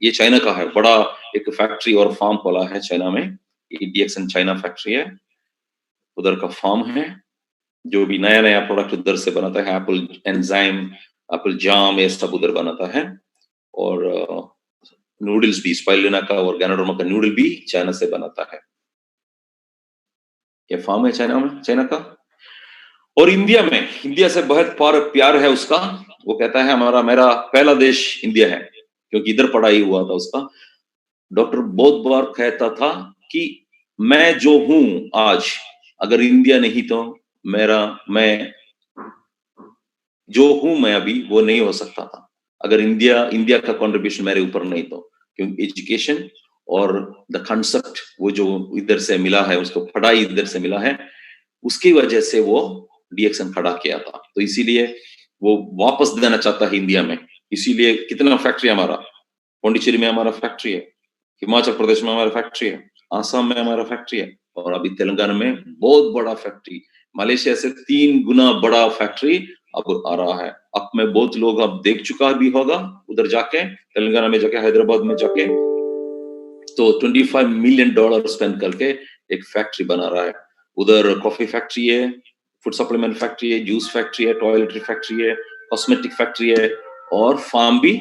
ये चाइना का है, बड़ा एक फैक्ट्री और फार्म खोला है चाइना में। ये डीएक्सन चाइना फैक्ट्री है, उधर का फार्म है। जो भी नया नया प्रोडक्ट उधर से बनाता है, एप्पल एंजाइम, एप्पल जाम, ये सब उधर बनाता है। और नूडल्स भी, स्पाइरुलिना का और गैनोडर्मा का नूडल भी चाइना से बनाता है। ये फार्म है चाइना का। और इंडिया से बहुत प्यार है उसका। वो कहता है मेरा पहला देश इंडिया है, क्योंकि इधर पढ़ाई हुआ था उसका। डॉक्टर बहुत बार कहता था कि मैं जो हूं आज, अगर इंडिया नहीं तो मैं जो हूं मैं अभी वो नहीं हो सकता था, अगर इंडिया का कंट्रीब्यूशन मेरे ऊपर नहीं तो। क्योंकि एजुकेशन और द कंसेप्ट वो जो इधर से मिला है, उसको पढ़ाई इधर से मिला है, उसकी वजह से वो डीएक्सन खड़ा किया था। तो इसीलिए वो वापस देना चाहता है इंडिया में। इसीलिए कितना फैक्ट्री हमारा, पौंडीचेरी में हमारा फैक्ट्री है, हिमाचल प्रदेश में हमारा फैक्ट्री है, आसाम में हमारा फैक्ट्री है, और अभी तेलंगाना में बहुत बड़ा फैक्ट्री, मलेशिया से 3 गुना बड़ा फैक्ट्री अब आ रहा है। अब में बहुत लोग अब देख चुका भी होगा उधर जाके, तेलंगाना में जाके, हैदराबाद में जाके, तो $25 मिलियन स्पेंड करके एक फैक्ट्री बना रहा है। उधर कॉफी फैक्ट्री है, फूड सप्लीमेंट फैक्ट्री है, जूस फैक्ट्री है, टॉयलेटरी फैक्ट्री है, कॉस्मेटिक फैक्ट्री है, और फार्म भी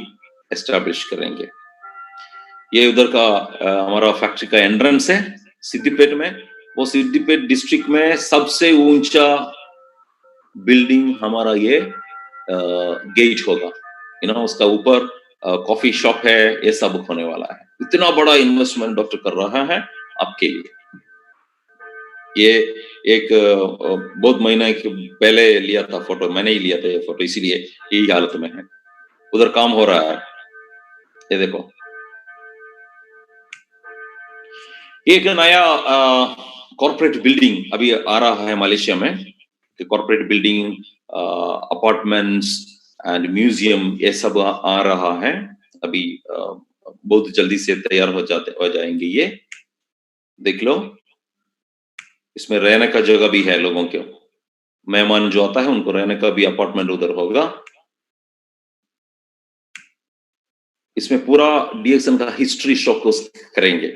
एस्टेब्लिश करेंगे। ये उधर का हमारा फैक्ट्री का एंट्रेंस है सिद्दीपेट में। वो सिद्दीपेट डिस्ट्रिक्ट में सबसे ऊंचा बिल्डिंग हमारा ये गेट होगा, उसका ऊपर कॉफी शॉप है, ये सब होने वाला है। इतना बड़ा इन्वेस्टमेंट डॉक्टर कर रहा है आपके लिए। ये एक बहुत महीना पहले लिया था फोटो, मैंने ही लिया था ये फोटो, इसीलिए यही हालत में है। उधर काम हो रहा है, ये देखो। एक नया कॉर्पोरेट बिल्डिंग अभी आ रहा है मलेशिया में, corporate building, apartments and museum, ये सब आ रहा है अभी। बहुत जल्दी से तैयार हो जाएंगे ये, देख लो। इसमें रहने का जगह भी है लोगों के, मेहमान जो आता है उनको रहने का भी अपार्टमेंट उधर होगा। इसमें पूरा डीएक्सन का हिस्ट्री शोकेस करेंगे,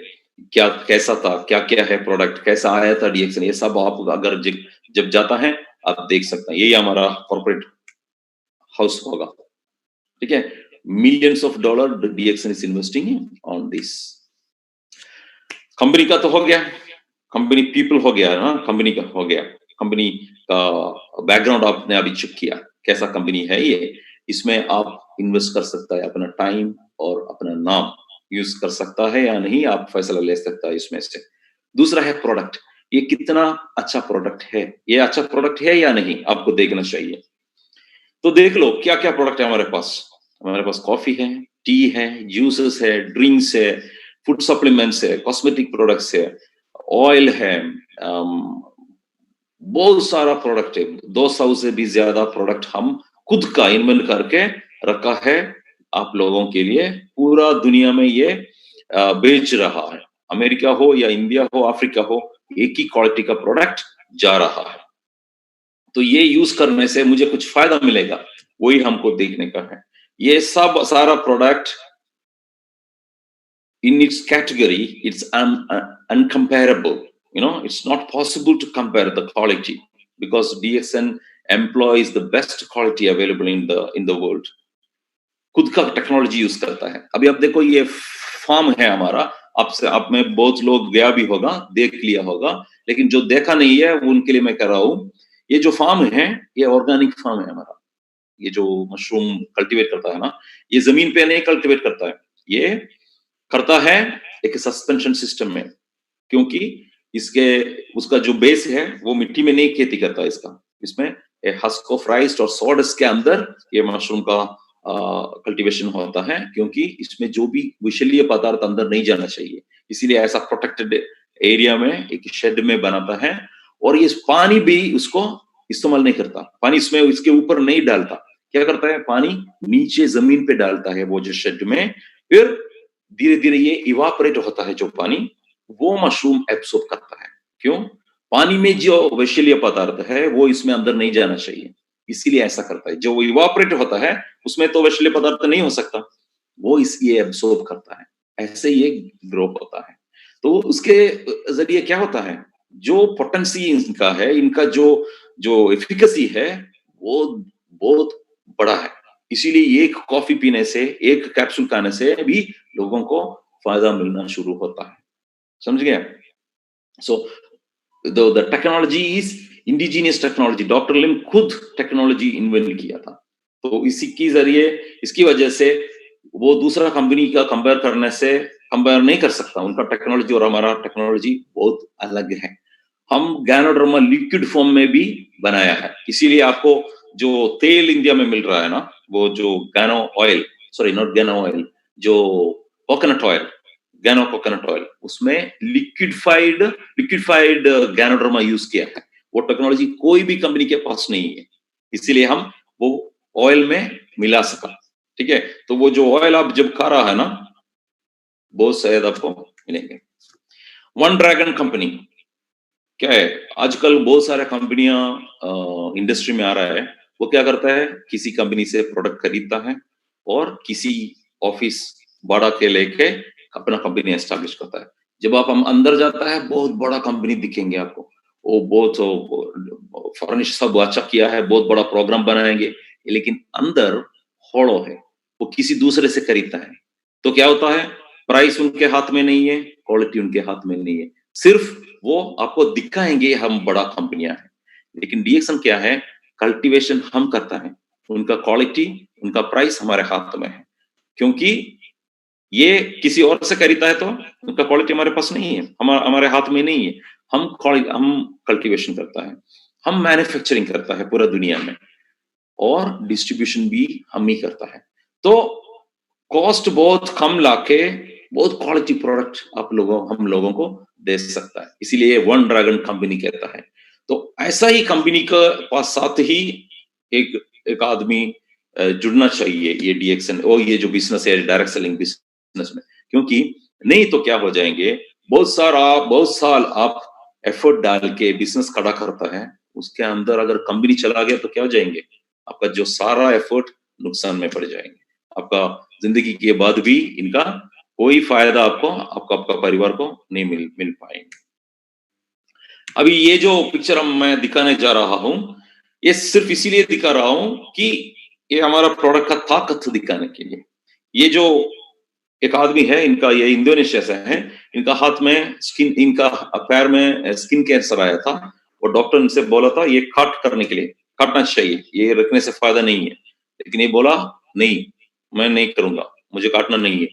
क्या कैसा था, क्या क्या है प्रोडक्ट, कैसा आया था डीएक्सन, ये सब आप अगर जब जाता है आप देख सकते हैं। यही हमारा कॉर्पोरेट हाउस होगा, ठीक है। Millions of dollar DXN is investing on this. Company का तो हो गया, कंपनी पीपल हो गया ना, कंपनी का हो गया। कंपनी का बैकग्राउंड आपने अभी चेक किया, कैसा कंपनी है ये। इसमें आप इन्वेस्ट कर सकता है अपना टाइम और अपना नाम यूज कर सकता है या नहीं, आप फैसला ले सकता है इसमें से। दूसरा है प्रोडक्ट, ये कितना अच्छा प्रोडक्ट है, ये अच्छा प्रोडक्ट है या नहीं, आपको देखना चाहिए। तो देख लो क्या क्या प्रोडक्ट है हमारे पास। हमारे पास कॉफी है, टी है, जूसेस है, ड्रिंक्स है, फूड सप्लीमेंट्स है, कॉस्मेटिक प्रोडक्ट्स है, ऑयल है, बहुत सारा प्रोडक्ट है। 200 से भी ज्यादा प्रोडक्ट हम खुद का इन्वेंट करके रखा है आप लोगों के लिए। पूरा दुनिया में ये बेच रहा है, अमेरिका हो या इंडिया हो, अफ्रीका हो, एक ही क्वालिटी का प्रोडक्ट जा रहा है। तो ये यूज करने से मुझे कुछ फायदा मिलेगा, वही हमको देखने का है। ये सब सारा product in its category, it's uncomparable. It's not possible to compare the quality because DXN employs the best quality available in the world. खुद का टेक्नोलॉजी यूज करता है। अभी आप देखो, ये फार्म है हमारा, आपसे आप में बहुत लोग गया भी होगा, देख लिया होगा, लेकिन जो देखा नहीं है वो उनके लिए मैं कह रहा हूं। ये जो फार्म है, ये ऑर्गेनिक फार्म है हमारा। ये जो मशरूम कल्टीवेट करता है ना, ये जमीन पे नहीं कल्टीवेट करता है, ये करता है एक सस्पेंशन सिस्टम में। क्योंकि इसके उसका जो बेस है वो मिट्टी में नहीं खेती करता इसका, इसमें हस्क ऑफ राइस और सॉडस के अंदर ये मशरूम का कल्टीवेशन होता है। क्योंकि इसमें जो भी विषैले पदार्थ अंदर नहीं जाना चाहिए, इसीलिए ऐसा प्रोटेक्टेड एरिया में एक शेड में बनाता है। और ये पानी भी उसको इस्तेमाल नहीं करता, पानी इसमें इसके ऊपर नहीं डालता। क्या करता है, पानी नीचे जमीन पे डालता है वो जो शेड में। फिर धीरे धीरे ये इवापोरेट होता है, जो पानी वो मशरूम एब्सॉर्ब करता है। क्यों? पानी में जो विषैले पदार्थ है वो इसमें अंदर नहीं जाना चाहिए, इसीलिए ऐसा करता है। जो इवापोरेट होता है उसमें तो विषैले पदार्थ नहीं हो सकता, वो इसलिए एब्सॉर्ब करता है। ऐसे ये ग्रो होता है। तो उसके जरिए क्या होता है, जो पोटेंसी इनका है, इनका जो जो एफिकेसी है वो बहुत बड़ा है। इसीलिए एक कॉफी पीने से, एक कैप्सूल खाने से भी लोगों को फायदा मिलना शुरू होता है। समझ गए? So the technology is indigenous technology. Doctor Lim खुद टेक्नोलॉजी इन्वेंट किया था। तो इसी की जरिए, इसकी वजह से वो दूसरा कंपनी का कंपेयर करने से कंपेयर नहीं कर सकता, उनका टेक्नोलॉजी और हमारा टेक्नोलॉजी बहुत अलग है। हम गैनोडर्मा लिक्विड फॉर्म में भी बनाया है, इसीलिए आपको जो तेल इंडिया में मिल रहा है ना, वो जो gano oil, sorry not gano oil, जो coconut oil, gano coconut oil, उसमें लिक्विफाइड गैनोडर्मा यूज किया है। वो टेक्नोलॉजी कोई भी कंपनी के पास नहीं है, इसीलिए हम वो ऑयल में मिला सका। ठीक है, तो वो जो ऑयल आप जब खा रहा है ना, बहुत शायद आपको मिलेंगे। वन ड्रैगन कंपनी क्या है, आजकल बहुत सारे कंपनियां इंडस्ट्री में आ रहा है। वो क्या करता है, किसी कंपनी से प्रोडक्ट खरीदता है और किसी ऑफिस बड़ा के लेके अपना कंपनी एस्टैब्लिश करता है। जब आप हम अंदर जाता है, बहुत बड़ा कंपनी दिखेंगे आपको, वो बहुत फर्निश सब अच्छा किया है, बहुत बड़ा प्रोग्राम बनाएंगे, लेकिन अंदर होड़ो है, वो किसी दूसरे से खरीदता है। तो क्या होता है, प्राइस उनके हाथ में नहीं है, क्वालिटी उनके हाथ में नहीं है, सिर्फ वो आपको दिखाएंगे हम बड़ा कंपनियां हैं। लेकिन डीएक्सन क्या है, कल्टीवेशन हम करता है, उनका क्वालिटी, उनका प्राइस हमारे हाथ में है। क्योंकि ये किसी और से खरीदता है तो उनका क्वालिटी हमारे पास नहीं है, हमारे हाथ में नहीं है। हम कल्टीवेशन करता है, हम मैन्युफैक्चरिंग करता है पूरा दुनिया में, और डिस्ट्रीब्यूशन भी हम ही करता है। तो कॉस्ट बहुत कम लाके बहुत क्वालिटी प्रोडक्ट हम लोगों को दे सकता है, इसीलिए वन ड्रैगन कंपनी कहता है। तो ऐसा ही कंपनी का पास साथ ही एक आदमी जुड़ना चाहिए, ये डीएक्सन और ये जो बिजनेस है डायरेक्ट सेलिंग बिजनेस में। क्योंकि नहीं तो क्या हो जाएंगे, बहुत साल आप एफर्ट डाल के बिजनेस खड़ा करता है, उसके अंदर अगर कंपनी चला गया तो क्या हो जाएंगे, आपका जो सारा एफर्ट नुकसान में पड़ जाएंगे। आपका जिंदगी के बाद भी इनका कोई फायदा आपका परिवार को नहीं मिल पाएंगे। अभी ये जो पिक्चर मैं दिखाने जा रहा हूं, ये सिर्फ इसीलिए दिखा रहा हूं कि ये हमारा प्रोडक्ट का ताकत दिखाने के लिए। ये जो एक आदमी है, इनका ये इंडोनेशिया से है, इनका हाथ में इनका पैर में स्किन कैंसर आया था, और डॉक्टर इनसे बोला था ये करने के लिए, काटना चाहिए, ये रखने से फायदा नहीं है। लेकिन ये बोला नहीं, मैं नहीं करूंगा, मुझे काटना नहीं है।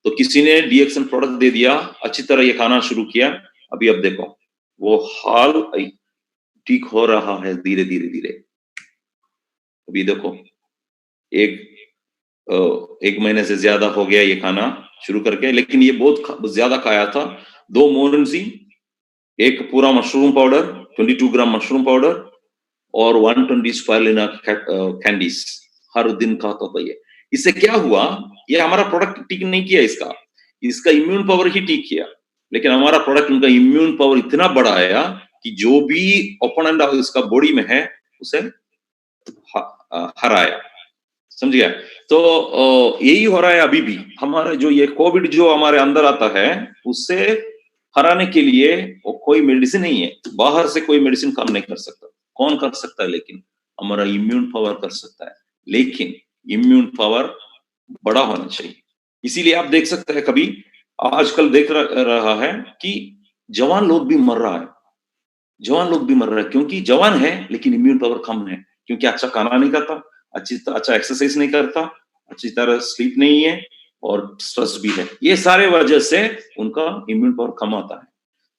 तो किसी ने डीएक्सन प्रोडक्ट दे दिया, अच्छी तरह ये खाना शुरू किया। अभी अब देखो वो हाल ठीक हो रहा है धीरे धीरे धीरे। अभी देखो एक महीने से ज्यादा हो गया ये खाना शुरू करके, लेकिन ये बहुत ज्यादा खाया था। 2 मोरनजी, एक पूरा mushroom powder, 22 gram mushroom powder, और 120 स्पाइरुलिना कैंडीज हर दिन खाता था ये। इससे क्या हुआ, ये हमारा प्रोडक्ट ठीक नहीं किया, इसका इम्यून पावर ही ठीक किया, लेकिन हमारा प्रोडक्ट उनका इम्यून पावर इतना बढ़ाया कि जो भी ओपोनेंट इसका बॉडी में है उसे हराया। समझ गया? तो यही हो रहा है अभी भी। हमारा जो ये कोविड जो हमारे अंदर आता है, उससे हराने के लिए वो कोई मेडिसिन नहीं है, बाहर से कोई मेडिसिन काम नहीं कर सकता। कौन कर सकता है, लेकिन हमारा इम्यून पावर कर सकता है। लेकिन इम्यून पावर बड़ा होना चाहिए। इसीलिए आप देख सकते हैं, कभी आजकल देख रहा है कि जवान लोग भी मर रहा है, क्योंकि जवान है लेकिन इम्यून पावर कम है, क्योंकि अच्छा खाना नहीं खाता, अच्छा एक्सरसाइज नहीं करता, अच्छी तरह स्लीप नहीं है, और स्ट्रेस भी है। ये सारे वजह से उनका इम्यून पावर कम आता है।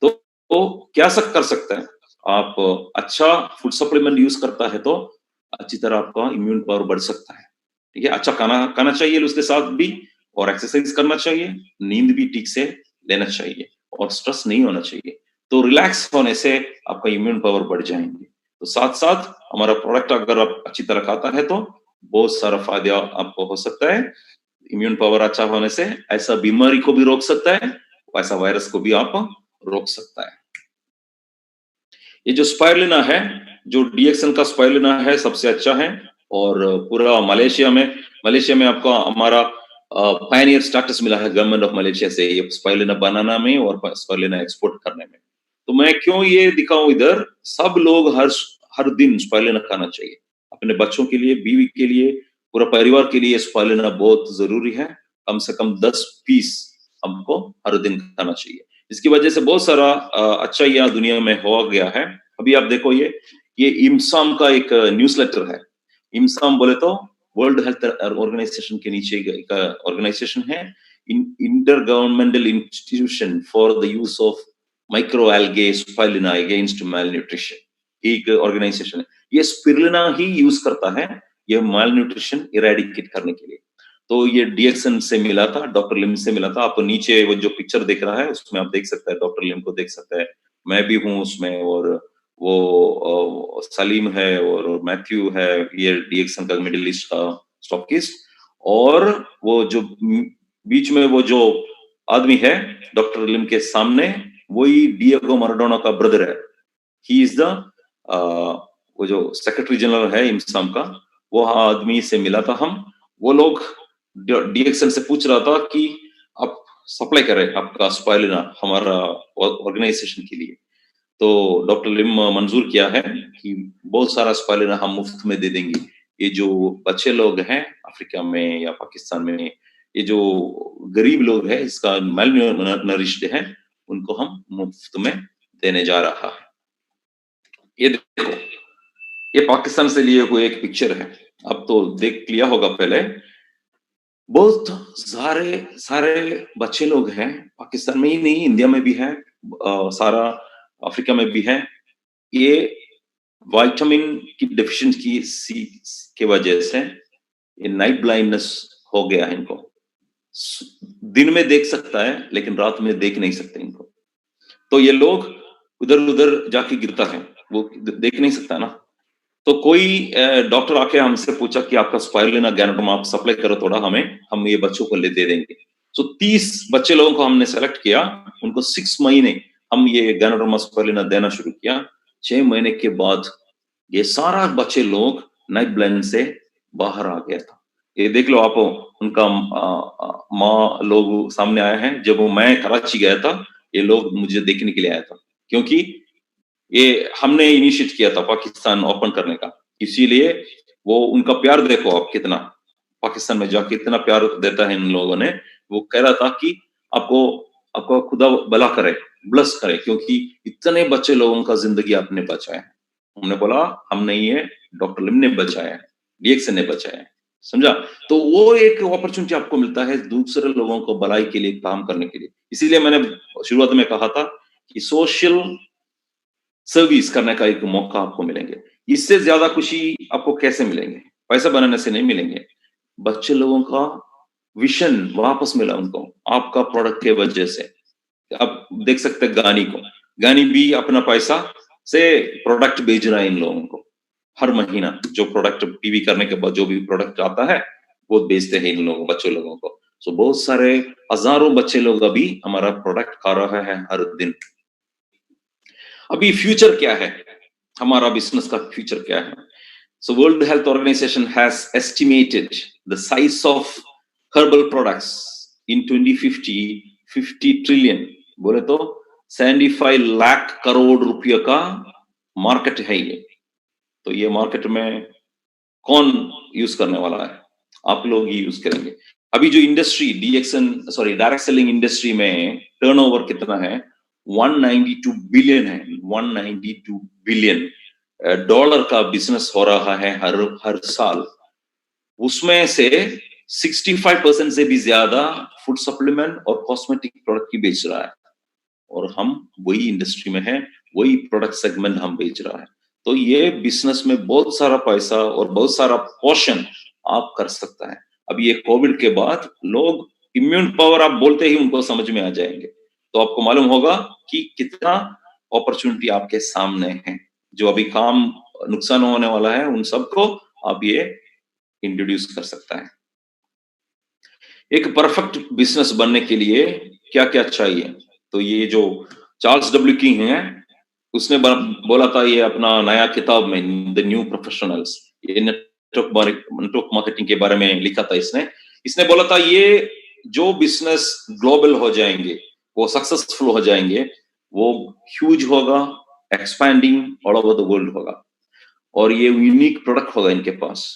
तो क्या कर सकता है, आप अच्छा फूड सप्लीमेंट यूज करता है तो अच्छी तरह आपका इम्यून पावर बढ़ सकता है। ठीक है, अच्छा खाना चाहिए उसके साथ भी, और एक्सरसाइज करना चाहिए, नींद भी ठीक से लेना चाहिए, और स्ट्रेस नहीं होना चाहिए। तो रिलैक्स होने से आपका इम्यून पावर बढ़ जाएंगे। तो साथ साथ हमारा प्रोडक्ट अगर आप अच्छी तरह खाता है तो बहुत सारा फायदा आपको हो सकता है। इम्यून पावर अच्छा होने से ऐसा बीमारी को भी रोक सकता है, ऐसा वायरस को भी आप रोक सकता है। ये जो स्पाइरुलिना है, जो डीएक्सन का स्पाइरुलिना है, सबसे अच्छा है। और पूरा मलेशिया में आपको हमारा पायनियर स्टेटस मिला है गवर्नमेंट ऑफ मलेशिया से, ये स्पाइरुलिना बनाना में और स्पाइरुलिना एक्सपोर्ट करने में। तो मैं क्यों ये दिखाऊं इधर, सब लोग हर दिन स्पाइरुलिना खाना चाहिए, अपने बच्चों के लिए, बीवी के लिए, पूरा परिवार के लिए स्पाइरुलिना बहुत जरूरी है। कम से कम 10 पीस हमको हर दिन खाना चाहिए। इसकी वजह से बहुत सारा अच्छा यह दुनिया में हो गया है। अभी आप देखो, ये इम्साम का एक न्यूज़लेटर है। इम्साम बोले तो वर्ल्ड हेल्थ ऑर्गेनाइजेशन के नीचे का ऑर्गेनाइजेशन है। intergovernmental institution for the use of microalgae spirulina against malnutrition. एक ऑर्गेनाइजेशन है, ये स्पिरुलिना ही यूज करता है ये malnutrition इरेडिकेट करने के लिए। तो ये डीएक्सन से मिला था, डॉक्टर लिम से मिला था। आप नीचे वो जो पिक्चर दिख रहा है उसमें आप देख सकते हैं, डॉक्टर लिम को देख सकते हैं, मैं भी हूँ उसमें, और वो सलीम है और मैथ्यू है, ये डीएक्सन का मिडिल ईस्ट का स्टॉकिस्ट, और वो जो बीच में वो जो आदमी है डॉक्टर लिम के सामने, वही डिएगो माराडोना का ब्रदर है। ही इज द वो जो सेक्रेटरी जनरल है इमसाम का, वो आदमी से मिला था हम। वो लोग डीएक्सन से पूछ रहा था कि आप सप्लाई करें आपका स्पाइरुलिना हमारा ऑर्गेनाइजेशन के लिए। तो डॉक्टर लिम मंजूर किया है कि बहुत सारा स्पाइरुलिना हम मुफ्त में दे देंगे। ये जो बच्चे लोग हैं अफ्रीका में या पाकिस्तान में, ये जो गरीब लोग हैं, इसका malnourished है, उनको हम मुफ्त में देने जा रहा है। ये देखो, ये पाकिस्तान से लिए हुए एक पिक्चर है, अब तो देख लिया होगा पहले। बहुत सारे बच्चे लोग हैं, पाकिस्तान में ही नहीं, इंडिया में भी है, सारा अफ्रीका में भी है। ये विटामिन की डेफिशिएंसी की वजह से ये नाइट ब्लाइंडनेस हो गया है इनको। दिन में देख सकता है लेकिन रात में देख नहीं सकते इनको। तो ये लोग उधर जाके गिरता है, वो देख नहीं सकता ना। तो कोई डॉक्टर आके हमसे पूछा कि आपका स्पाइरुलिना गैनोडर्म आप सप्लाई करो थोड़ा हमें, हम ये बच्चों को दे देंगे। तो 30 बच्चे लोगों को हमने सेलेक्ट किया, उनको 6 महीने हम ये गैनोडर्म स्पाइरुलिना देना शुरू किया। 6 महीने के बाद ये सारा बच्चे लोग नाइट ब्लाइंड से बाहर आ गया था। ये देख लो आप, उनका माँ लोग सामने आए हैं। जब मैं कराची गया था, ये लोग मुझे देखने के लिए आया था, क्योंकि ये हमने इनिशिएट किया था पाकिस्तान ओपन करने का, इसीलिए वो उनका प्यार देखो आप कितना, पाकिस्तान में जाके इतना प्यार देता है इन लोगों ने। वो कह रहा था कि आपको खुदा भला करे, ब्लेस करे, क्योंकि इतने बच्चे लोगों का जिंदगी आपने बचाया है। हमने बोला हम नहीं है, डॉक्टर लिम ने बचाया है, डीएक्सन ने बचाया है, समझा। तो वो एक अपॉर्चुनिटी आपको मिलता है दूसरे लोगों को भलाई के लिए काम करने के लिए। इसीलिए मैंने शुरुआत में कहा था कि सोशल सर्विस करने का एक मौका आपको मिलेंगे। इससे ज्यादा खुशी आपको कैसे मिलेंगे? पैसा बनाने से नहीं मिलेंगे। बच्चे लोगों का विजन वापस मिला उनको आपका प्रोडक्ट के वजह से। आप देख सकते हैं गानी को, गानी भी अपना पैसा से प्रोडक्ट बेच रहा है इन लोगों को। हर महीना जो प्रोडक्ट पीवी करने के बाद जो भी प्रोडक्ट आता है वो बेचते हैं इन लोगों बच्चे लोगों को। सो बहुत सारे हजारों बच्चे लोग अभी हमारा प्रोडक्ट खा रहा है हर दिन। अभी फ्यूचर क्या है, हमारा बिजनेस का फ्यूचर क्या है? So world health organization has estimated the size of herbal products in 2050 50 trillion, बोले तो 75 लाख करोड़ रुपये का मार्केट है ये। तो ये मार्केट में कौन यूज करने वाला है? आप लोग ही यूज करेंगे। अभी जो इंडस्ट्री डायरेक्ट सेलिंग इंडस्ट्री में टर्नओवर कितना है? 192 बिलियन है, 192 बिलियन डॉलर का बिजनेस हो रहा है हर साल। उसमें से 65% से भी ज्यादा फूड सप्लीमेंट और कॉस्मेटिक प्रोडक्ट की बेच रहा है, और हम वही इंडस्ट्री में है, वही प्रोडक्ट सेगमेंट हम बेच रहा है। तो ये बिजनेस में बहुत सारा पैसा और बहुत सारा पोर्शन आप कर सकता है। अब ये कोविड के बाद लोग इम्यून पावर आप बोलते ही उनको समझ में आ जाएंगे। तो आपको मालूम होगा कि कितना अपॉर्चुनिटी आपके सामने है। जो अभी काम नुकसान होने वाला है उन सबको आप ये इंट्रोड्यूस कर सकता है। एक परफेक्ट बिजनेस बनने के लिए क्या क्या चाहिए? तो ये जो चार्ल्स डब्ल्यू किंग है, उसने बोला था ये अपना नया किताब में, द न्यू प्रोफेशनल्स, ये नेटवर्क मार्केटिंग के बारे में लिखा था इसने बोला था ये जो बिजनेस ग्लोबल हो जाएंगे, वो सक्सेसफुल हो जाएंगे, वो ह्यूज होगा, expanding all over the world होगा, और ये यूनिक प्रोडक्ट होगा इनके पास।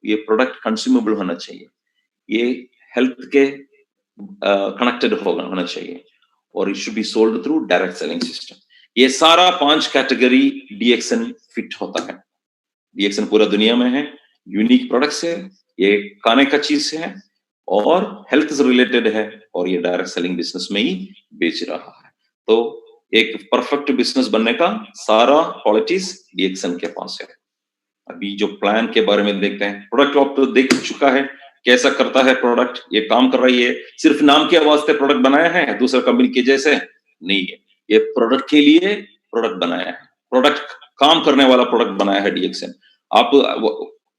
ये प्रोडक्ट कंज्यूमेबल होना चाहिए, ये हेल्थ के कनेक्टेड होना चाहिए, और it should be sold through direct selling system. ये सारा 5 कैटेगरी डीएक्सन फिट होता है। डीएक्सन पूरा दुनिया में है, यूनिक प्रोडक्ट्स है, ये खाने का चीज है, और हेल्थ से रिलेटेड है और ये डायरेक्ट सेलिंग बिजनेस में ही बेच रहा है। तो एक परफेक्ट बिजनेस बनने का सारा क्वालिटीज डीएक्सन के पास है। अभी जो प्लान के बारे में देखते हैं, प्रोडक्ट आप तो देख चुका है कैसा करता है प्रोडक्ट, ये काम कर रही है, सिर्फ नाम के वास्ते प्रोडक्ट बनाया है दूसरा कंपनी के जैसे नहीं है, ये प्रोडक्ट के लिए प्रोडक्ट बनाया है, प्रोडक्ट काम करने वाला प्रोडक्ट बनाया है डीएक्सन। आप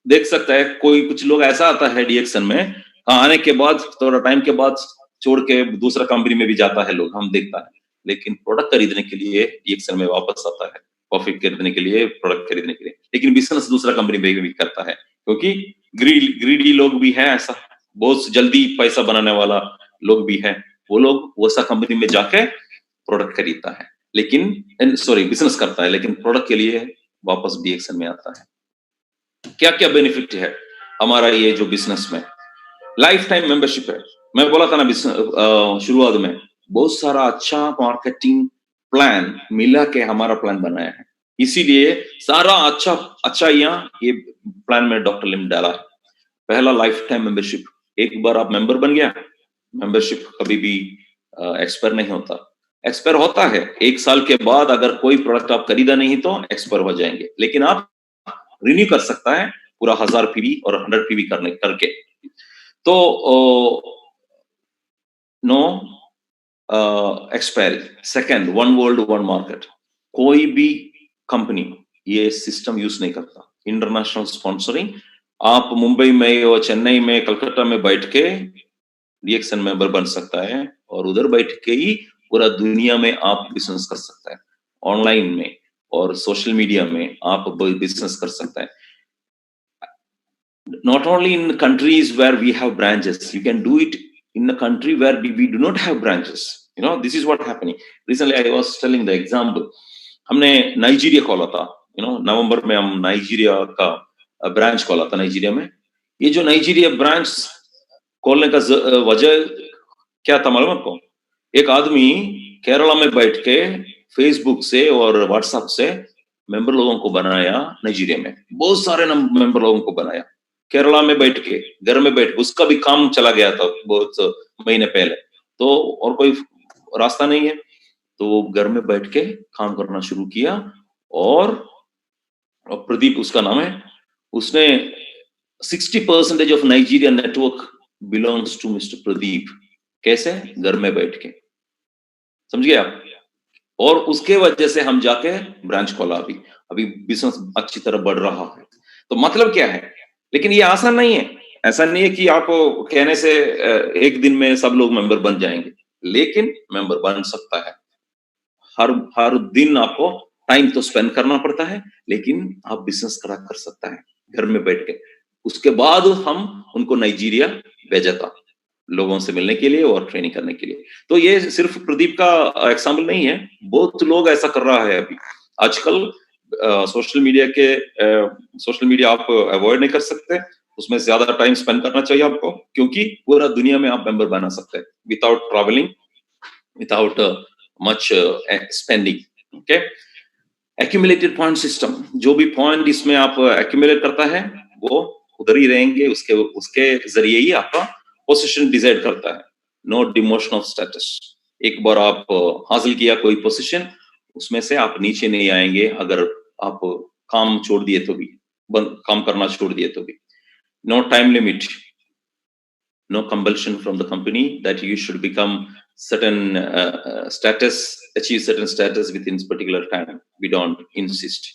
देख सकते हैं कोई कुछ लोग ऐसा आता है डीएक्सन में, आने के बाद थोड़ा टाइम के बाद छोड़ के दूसरा कंपनी में भी जाता है लोग, हम देखता है, लेकिन प्रोडक्ट खरीदने के लिए डीएक्सन में वापस आता है, कॉफी खरीदने के लिए, प्रोडक्ट खरीदने के लिए, लेकिन बिजनेस दूसरा कंपनी में भी करता है क्योंकि ग्रीडी लोग भी है, ऐसा बहुत जल्दी पैसा बनाने वाला लोग भी है, वो लोग वैसा कंपनी में जाके प्रोडक्ट खरीदता है, लेकिन सॉरी बिजनेस करता है, लेकिन प्रोडक्ट के लिए वापस डीएक्सन में आता है। क्या क्या बेनिफिट है हमारा ये जो बिजनेस में? लाइफ टाइम मेंबरशिप है, मैं बोला था ना शुरुआत में, बहुत सारा अच्छा मार्केटिंग प्लान मिला के हमारा प्लान बनाया है, इसीलिए सारा अच्छा यहाँ ये प्लान में डॉक्टर लिम डाला है। पहला लाइफ टाइम मेंबरशिप, एक बार आप मेंबर बन गया, मेंबरशिप कभी भी एक्सपायर नहीं होता, एक्सपायर होता है 1 साल के बाद, अगर कोई प्रोडक्ट आप खरीदा नहीं तो एक्सपायर हो जाएंगे, लेकिन आप रिन्यू कर सकता है पूरा 1000 पीवी और 100 पीवी करके। तो no expiry. Second, one world one market, कोई भी कंपनी ये सिस्टम यूज नहीं करता, इंटरनेशनल स्पॉन्सरिंग, आप मुंबई में और चेन्नई में कलकत्ता में बैठ के डीएक्सन मेंबर बन सकता है और उधर बैठ के ही पूरा दुनिया में आप बिजनेस कर सकता है, ऑनलाइन में और सोशल मीडिया में आप बिजनेस कर सकता है। Not only in countries where we have branches, you can do it in a country where we do not have branches. You know, this is what happening. Recently, I was telling the example. हमने Nigeria खोला था, नवंबर में हम Nigeria का branch खोला था Nigeria में। ये जो नाइजीरिया ब्रांच खोलने का वजह क्या था मालूम आपको? एक आदमी केरला में बैठ के फेसबुक से और व्हाट्सएप से मेंबर लोगों को बनाया, नाइजीरिया में बहुत सारे मेंबर लोगों को बनाया, केरला में बैठ के, घर में बैठ, उसका भी काम चला गया था बहुत महीने पहले, तो और कोई रास्ता नहीं है, तो वो घर में बैठ के काम करना शुरू किया, और प्रदीप उसका नाम है, उसने 60% of Nigeria network belongs to mister Pradeep. कैसे? घर में बैठ के, समझ गए आप? और उसके वजह से हम जाके ब्रांच खोला, अभी बिजनेस अच्छी तरह बढ़ रहा है। तो मतलब क्या है, लेकिन ये आसान नहीं है, ऐसा नहीं है कि आप कहने से एक दिन में सब लोग मेंबर बन जाएंगे, लेकिन मेंबर बन सकता है। हर दिन आपको टाइम तो स्पेंड करना पड़ता है, लेकिन आप बिजनेस कर सकता है घर में बैठ के। उसके बाद हम उनको नाइजीरिया भेजा था लोगों से मिलने के लिए और ट्रेनिंग करने के लिए। तो ये सिर्फ प्रदीप का एग्जाम्पल नहीं है, बहुत लोग ऐसा कर रहा है अभी आजकल। सोशल मीडिया आप अवॉइड नहीं कर सकते, उसमें ज्यादा टाइम स्पेंड करना चाहिए आपको, क्योंकि पूरा दुनिया में आप मेंबर बना सकते हैं without travelling, without much spending. Okay, accumulated point system, जो भी पॉइंट इसमें आप एक्यूमुलेट करता है वो उधर ही रहेंगे, उसके जरिए ही आपका पोजीशन डिसाइड करता है। नो डिमोशन ऑफ स्टेटस, एक बार आप हासिल किया कोई पोजीशन, उसमें से आप नीचे नहीं आएंगे अगर आप काम छोड़ दिए तो भी, काम करना छोड़ दिए तो भी। No time limit, no compulsion from the company that you should become certain status, achieve certain status within particular time. We don't insist.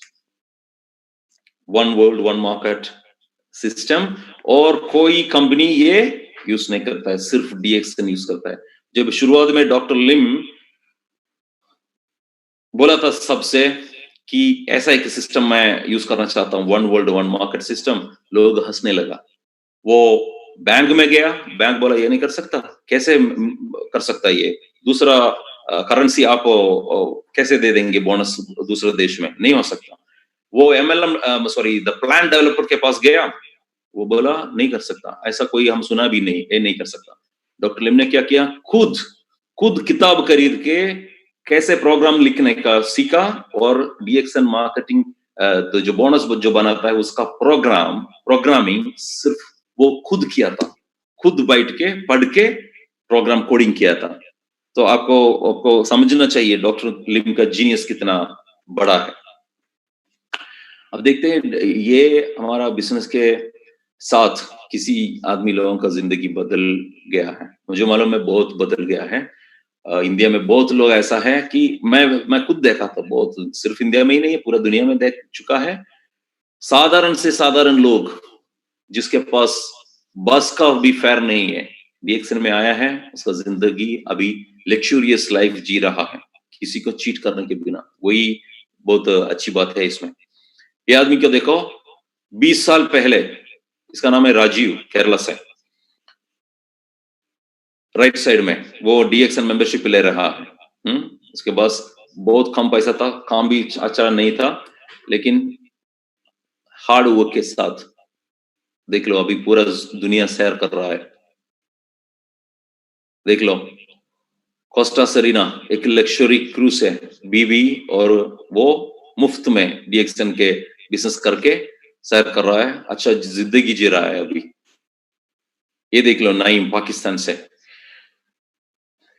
One world, one market system, और कोई कंपनी ये यूज नहीं करता है, सिर्फ डीएक्सन यूज करता है। जब शुरुआत में डॉक्टर लिम बोला था सबसे कि ऐसा एक सिस्टम मैं यूज करना चाहता हूं, one world one market system, लोग हंसने लगा। वो बैंक में गया, बैंक बोला ये नहीं कर सकता, कैसे कर सकता ये, दूसरा करेंसी आप कैसे दे देंगे बोनस दूसरे देश में, नहीं हो सकता। वो MLM sorry the plan developer के पास गया, वो बोला नहीं कर सकता, ऐसा कोई हम सुना भी नहीं, ये नहीं कर सकता। डॉक्टर लिम ने क्या किया, खुद किताब खरीद के कैसे प्रोग्राम लिखने का सीखा, और डीएक्सन मार्केटिंग तो जो बोनस जो बनाता है उसका प्रोग्रामिंग सिर्फ वो खुद किया था, खुद बैठ के पढ़ के प्रोग्राम कोडिंग किया था। तो आपको समझना चाहिए डॉक्टर लिम का जीनियस कितना बड़ा है। अब देखते हैं ये हमारा बिजनेस के साथ किसी आदमी लोगों का जिंदगी बदल गया है, मुझे मालूम है बहुत बदल गया है। इंडिया में बहुत लोग ऐसा है कि मैं खुद देखा था, बहुत, सिर्फ इंडिया में ही नहीं है पूरा दुनिया में देख चुका है। साधारण से साधारण लोग जिसके पास बस का भी फेयर नहीं है, डीएक्सन में आया है, उसका जिंदगी अभी लग्जूरियस लाइफ जी रहा है किसी को चीट करने के बिना। वही बहुत अच्छी बात है इसमें। ये आदमी को देखो 20 साल पहले, इसका नाम है राजीव, केरला से, राइट साइड में वो डीएक्सन मेंबरशिप ले रहा है। उसके पास बहुत कम पैसा था, काम भी अच्छा नहीं था, लेकिन हार्ड वर्क के साथ देख लो अभी पूरा दुनिया सैर कर रहा है। देख लो कोस्टा सरीना एक लग्जरी क्रूज है, बीवी और वो मुफ्त में डीएक्सन के बिजनेस करके सैर कर रहा है, अच्छा जिंदगी जी रहा है अभी। ये देख लो नईम पाकिस्तान से,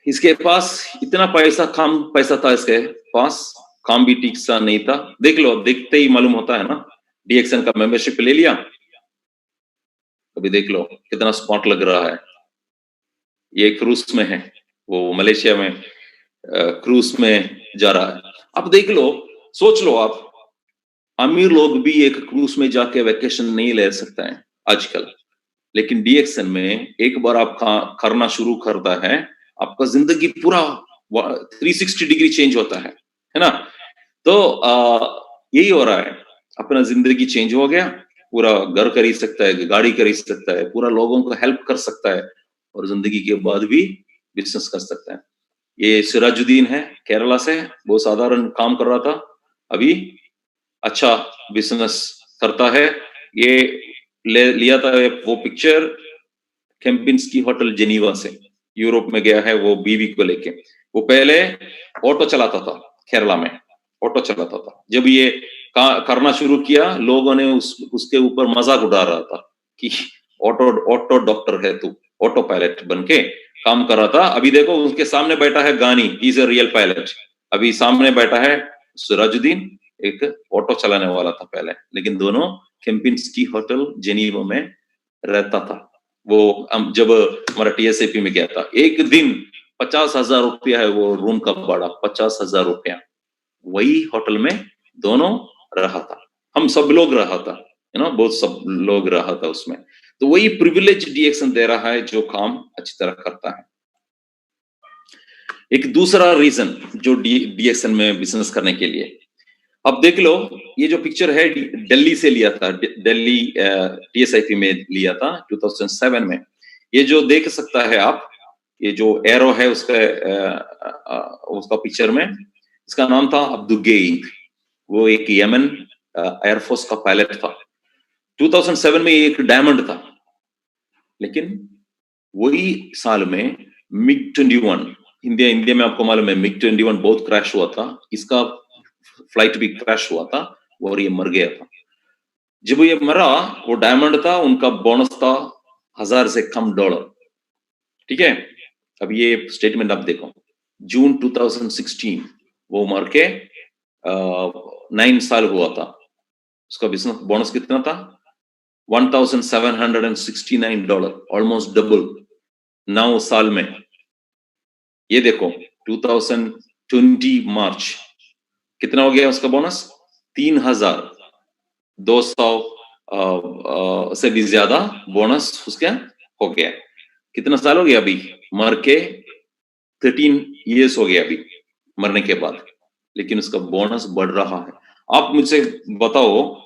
इसके पास इतना पैसा, कम पैसा था इसके पास, काम भी ठीक सा नहीं था। देख लो, देखते ही मालूम होता है ना, डीएक्सन का मेंबरशिप ले लिया, अभी देख लो कितना स्मार्ट लग रहा है। ये क्रूज में है, वो मलेशिया में क्रूज में जा रहा है। अब देख लो, सोच लो आप, अमीर लोग भी एक क्रूज में जाके वेकेशन नहीं ले सकते हैं आजकल, लेकिन डीएक्सन में एक बार आप करना शुरू करता है, आपका जिंदगी पूरा 360 डिग्री चेंज होता है ना। तो यही हो रहा है, अपना जिंदगी चेंज हो गया, पूरा घर खरीद सकता है, गाड़ी खरीद सकता है, पूरा लोगों को हेल्प कर सकता है, और जिंदगी के बाद भी बिजनेस कर सकता है। ये सिराजुद्दीन है, केरला से, बहुत साधारण काम कर रहा था, अभी अच्छा बिजनेस करता है। ये लिया था वो पिक्चर केम्पिंस्की होटल जेनीवा से, यूरोप में गया है वो बीवी को लेके। वो पहले ऑटो चलाता था, केरला में ऑटो चलाता था। जब ये करना शुरू किया, लोगों ने उसके ऊपर मजाक उड़ा रहा था कि ऑटो ऑटो डॉक्टर है तू, ऑटो पायलट बन के काम कर रहा था। अभी देखो उसके सामने बैठा है गानी, he is a real pilot. अभी सामने बैठा है सिराजुद्दीन, एक ऑटो चलाने वाला था पहले, लेकिन दोनों केम्पिंस्की होटल जेनीवा में रहता था। वो जब हमारा टीएसएपी में गया था, एक दिन 50,000 रुपया है वो रूम का भाड़ा, 50,000 रुपया, वही होटल में दोनों रहा था, हम सब लोग रहा था, बहुत सब लोग रहा था उसमें। तो वही प्रिविलेज डीएक्सन दे रहा है जो काम अच्छी तरह करता है। एक दूसरा रीजन जो डीएक्सन में बिजनेस करने के लिए, अब देख लो, ये जो पिक्चर है दिल्ली से लिया था, दिल्ली टीएसआईपी में लिया था 2007 में। ये जो देख सकता है आप, ये जो एरो है उसका पिक्चर में, इसका नाम था अब्दुगेईद, वो एक यमन एयरफोर्स का पायलट था। 2007 में एक डायमंड था, लेकिन वही साल में मिग 21, इंडिया में आपको मालूम है मिग 21 बहुत क्रैश हुआ था, इसका फ्लाइट भी क्रैश हुआ था और ये मर गया था। जब ये मरा, वो डायमंड था, उनका बोनस था 1000 से कम डॉलर, ठीक है। अब ये स्टेटमेंट आप देखो, जून 2016 वो मर के 9 साल हुआ था, उसका बिजनेस बोनस कितना था, $1,769, ऑलमोस्ट डबल 9 साल में। ये देखो 2020 मार्च कितना हो गया उसका बोनस, 3,200 से भी ज्यादा बोनस उसका हो गया। कितना साल हो गया अभी मर के, 13 इयर्स हो गया अभी मरने के बाद, लेकिन उसका बोनस बढ़ रहा है। आप मुझसे बताओ,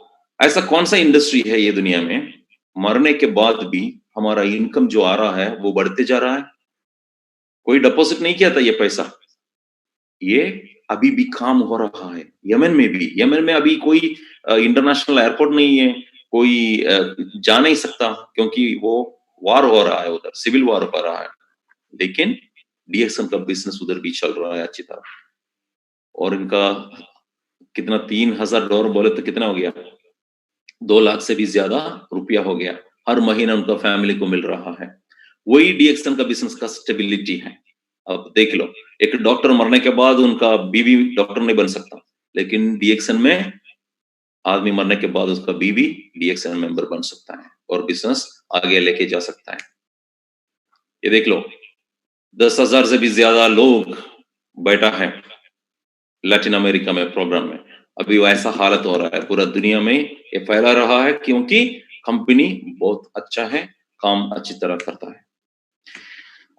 ऐसा कौन सा इंडस्ट्री है ये दुनिया में, मरने के बाद भी हमारा इनकम जो आ रहा है वो बढ़ते जा रहा है? कोई डिपॉजिट नहीं किया था ये पैसा, ये अभी भी काम हो रहा है। यमन में भी, यमन में अभी कोई इंटरनेशनल एयरपोर्ट नहीं है, कोई जा नहीं सकता, क्योंकि वो वार हो रहा है, उधर सिविल वार हो रहा है, लेकिन डीएक्सन का बिजनेस उधर भी चल रहा है अच्छी तरह। और इनका कितना, $3,000 बोले तो कितना हो गया, 2 लाख से भी ज्यादा रुपया हो गया, हर महीना उनका फैमिली को मिल रहा है। वही डीएक्सन का बिजनेस का स्टेबिलिटी है। अब देख लो, एक डॉक्टर मरने के बाद उनका बीवी डॉक्टर नहीं बन सकता, लेकिन डीएक्सन में आदमी मरने के बाद उसका बीवी डीएक्सन मेंबर बन सकता है और बिजनेस आगे लेके जा सकता है। ये देख लो, 10,000 से भी ज्यादा लोग बैठा है लैटिन अमेरिका में प्रोग्राम में। अभी वैसा हालत हो रहा है पूरा दुनिया में, ये फैला रहा है क्योंकि कंपनी बहुत अच्छा है, काम अच्छी तरह करता है।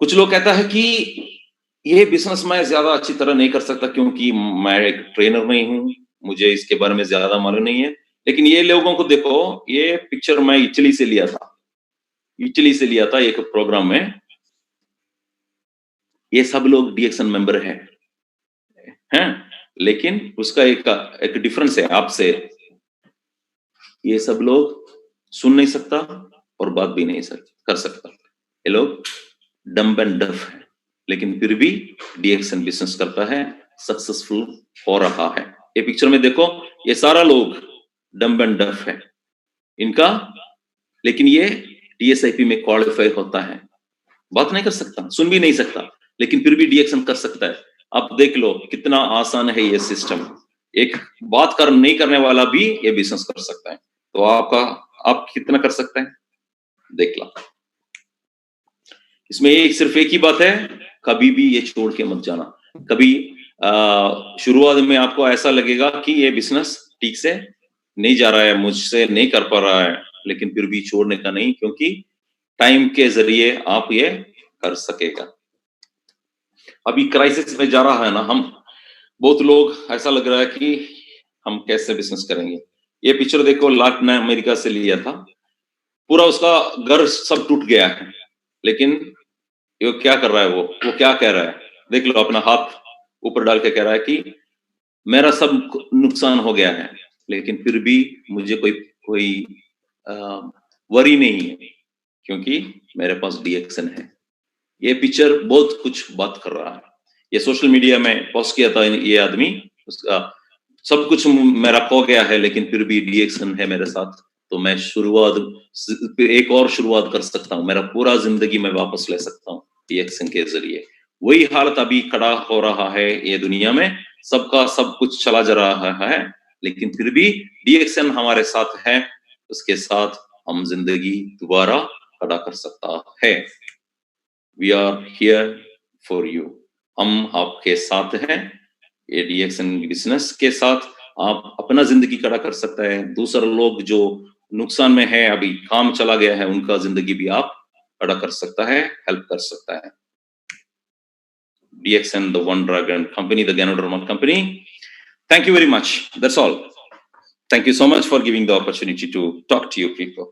कुछ लोग कहता है कि ये बिजनेस मैं ज्यादा अच्छी तरह नहीं कर सकता क्योंकि मैं एक ट्रेनर नहीं हूं, मुझे इसके बारे में ज्यादा मालूम नहीं है। लेकिन ये लोगों को देखो, ये पिक्चर मैं इटली से लिया था एक प्रोग्राम में। ये सब लोग डीएक्सन मेंबर हैं, लेकिन उसका एक डिफरेंस है आपसे, ये सब लोग सुन नहीं सकता और बात भी नहीं कर सकता। ये लोग डम्ब एंड डफ है, लेकिन फिर भी डीएक्सन बिजनेस करता है, सक्सेसफुल हो रहा है। ये पिक्चर में देखो, ये सारा लोग डम्ब एंड डफ है इनका, लेकिन ये डीएसआईपी में क्वालिफाई होता है, बात नहीं कर सकता, सुन भी नहीं सकता, लेकिन फिर भी डीएक्सन कर सकता है। आप देख लो कितना आसान है ये सिस्टम, एक बात नहीं करने वाला भी ये बिजनेस कर सकता है। तो आप कितना कर सकते हैं देख लो। इसमें सिर्फ एक ही बात है, कभी भी ये छोड़ के मत जाना। कभी शुरुआत में आपको ऐसा लगेगा कि ये बिजनेस ठीक से नहीं जा रहा है, मुझसे नहीं कर पा रहा है, लेकिन फिर भी छोड़ने का नहीं, क्योंकि टाइम के जरिए आप ये कर सकेगा। अभी क्राइसिस में जा रहा है ना हम, बहुत लोग ऐसा लग रहा है कि हम कैसे बिजनेस करेंगे। ये पिक्चर देखो, लैटिन अमेरिका से लिया था, पूरा उसका घर सब टूट गया है, लेकिन ये क्या कर रहा है, वो क्या कह रहा है, देख लो, अपना हाथ ऊपर डाल के कह रहा है कि मेरा सब नुकसान हो गया है, लेकिन फिर भी मुझे कोई वरी नहीं है, क्योंकि मेरे पास डीएक्सन है। ये पिक्चर बहुत कुछ बात कर रहा है। ये सोशल मीडिया में पोस्ट किया था ये आदमी, उसका सब कुछ मेरा खो गया है, लेकिन फिर भी डीएक्सन है मेरे साथ, तो मैं एक और शुरुआत कर सकता हूँ, मेरा पूरा जिंदगी में वापस ले सकता हूँ डीएक्सन के जरिए। वही हालत अभी खड़ा हो रहा है ये दुनिया में, सबका सब कुछ चला जा रहा है, लेकिन फिर भी डीएक्सन हमारे साथ है, उसके साथ हम जिंदगी दोबारा खड़ा कर सकता है। We are here for you, हम आपके साथ हैं। ये डीएक्सन बिजनेस के साथ आप अपना जिंदगी खड़ा कर सकते हैं, दूसरे लोग जो नुकसान में है, अभी काम चला गया है, उनका जिंदगी भी आप खड़ा कर सकता है, हेल्प कर सकता है। DXN, the One Dragon company, the Ganoderma company. Thank you very much. That's all. Thank you so much for giving the opportunity to talk to you people.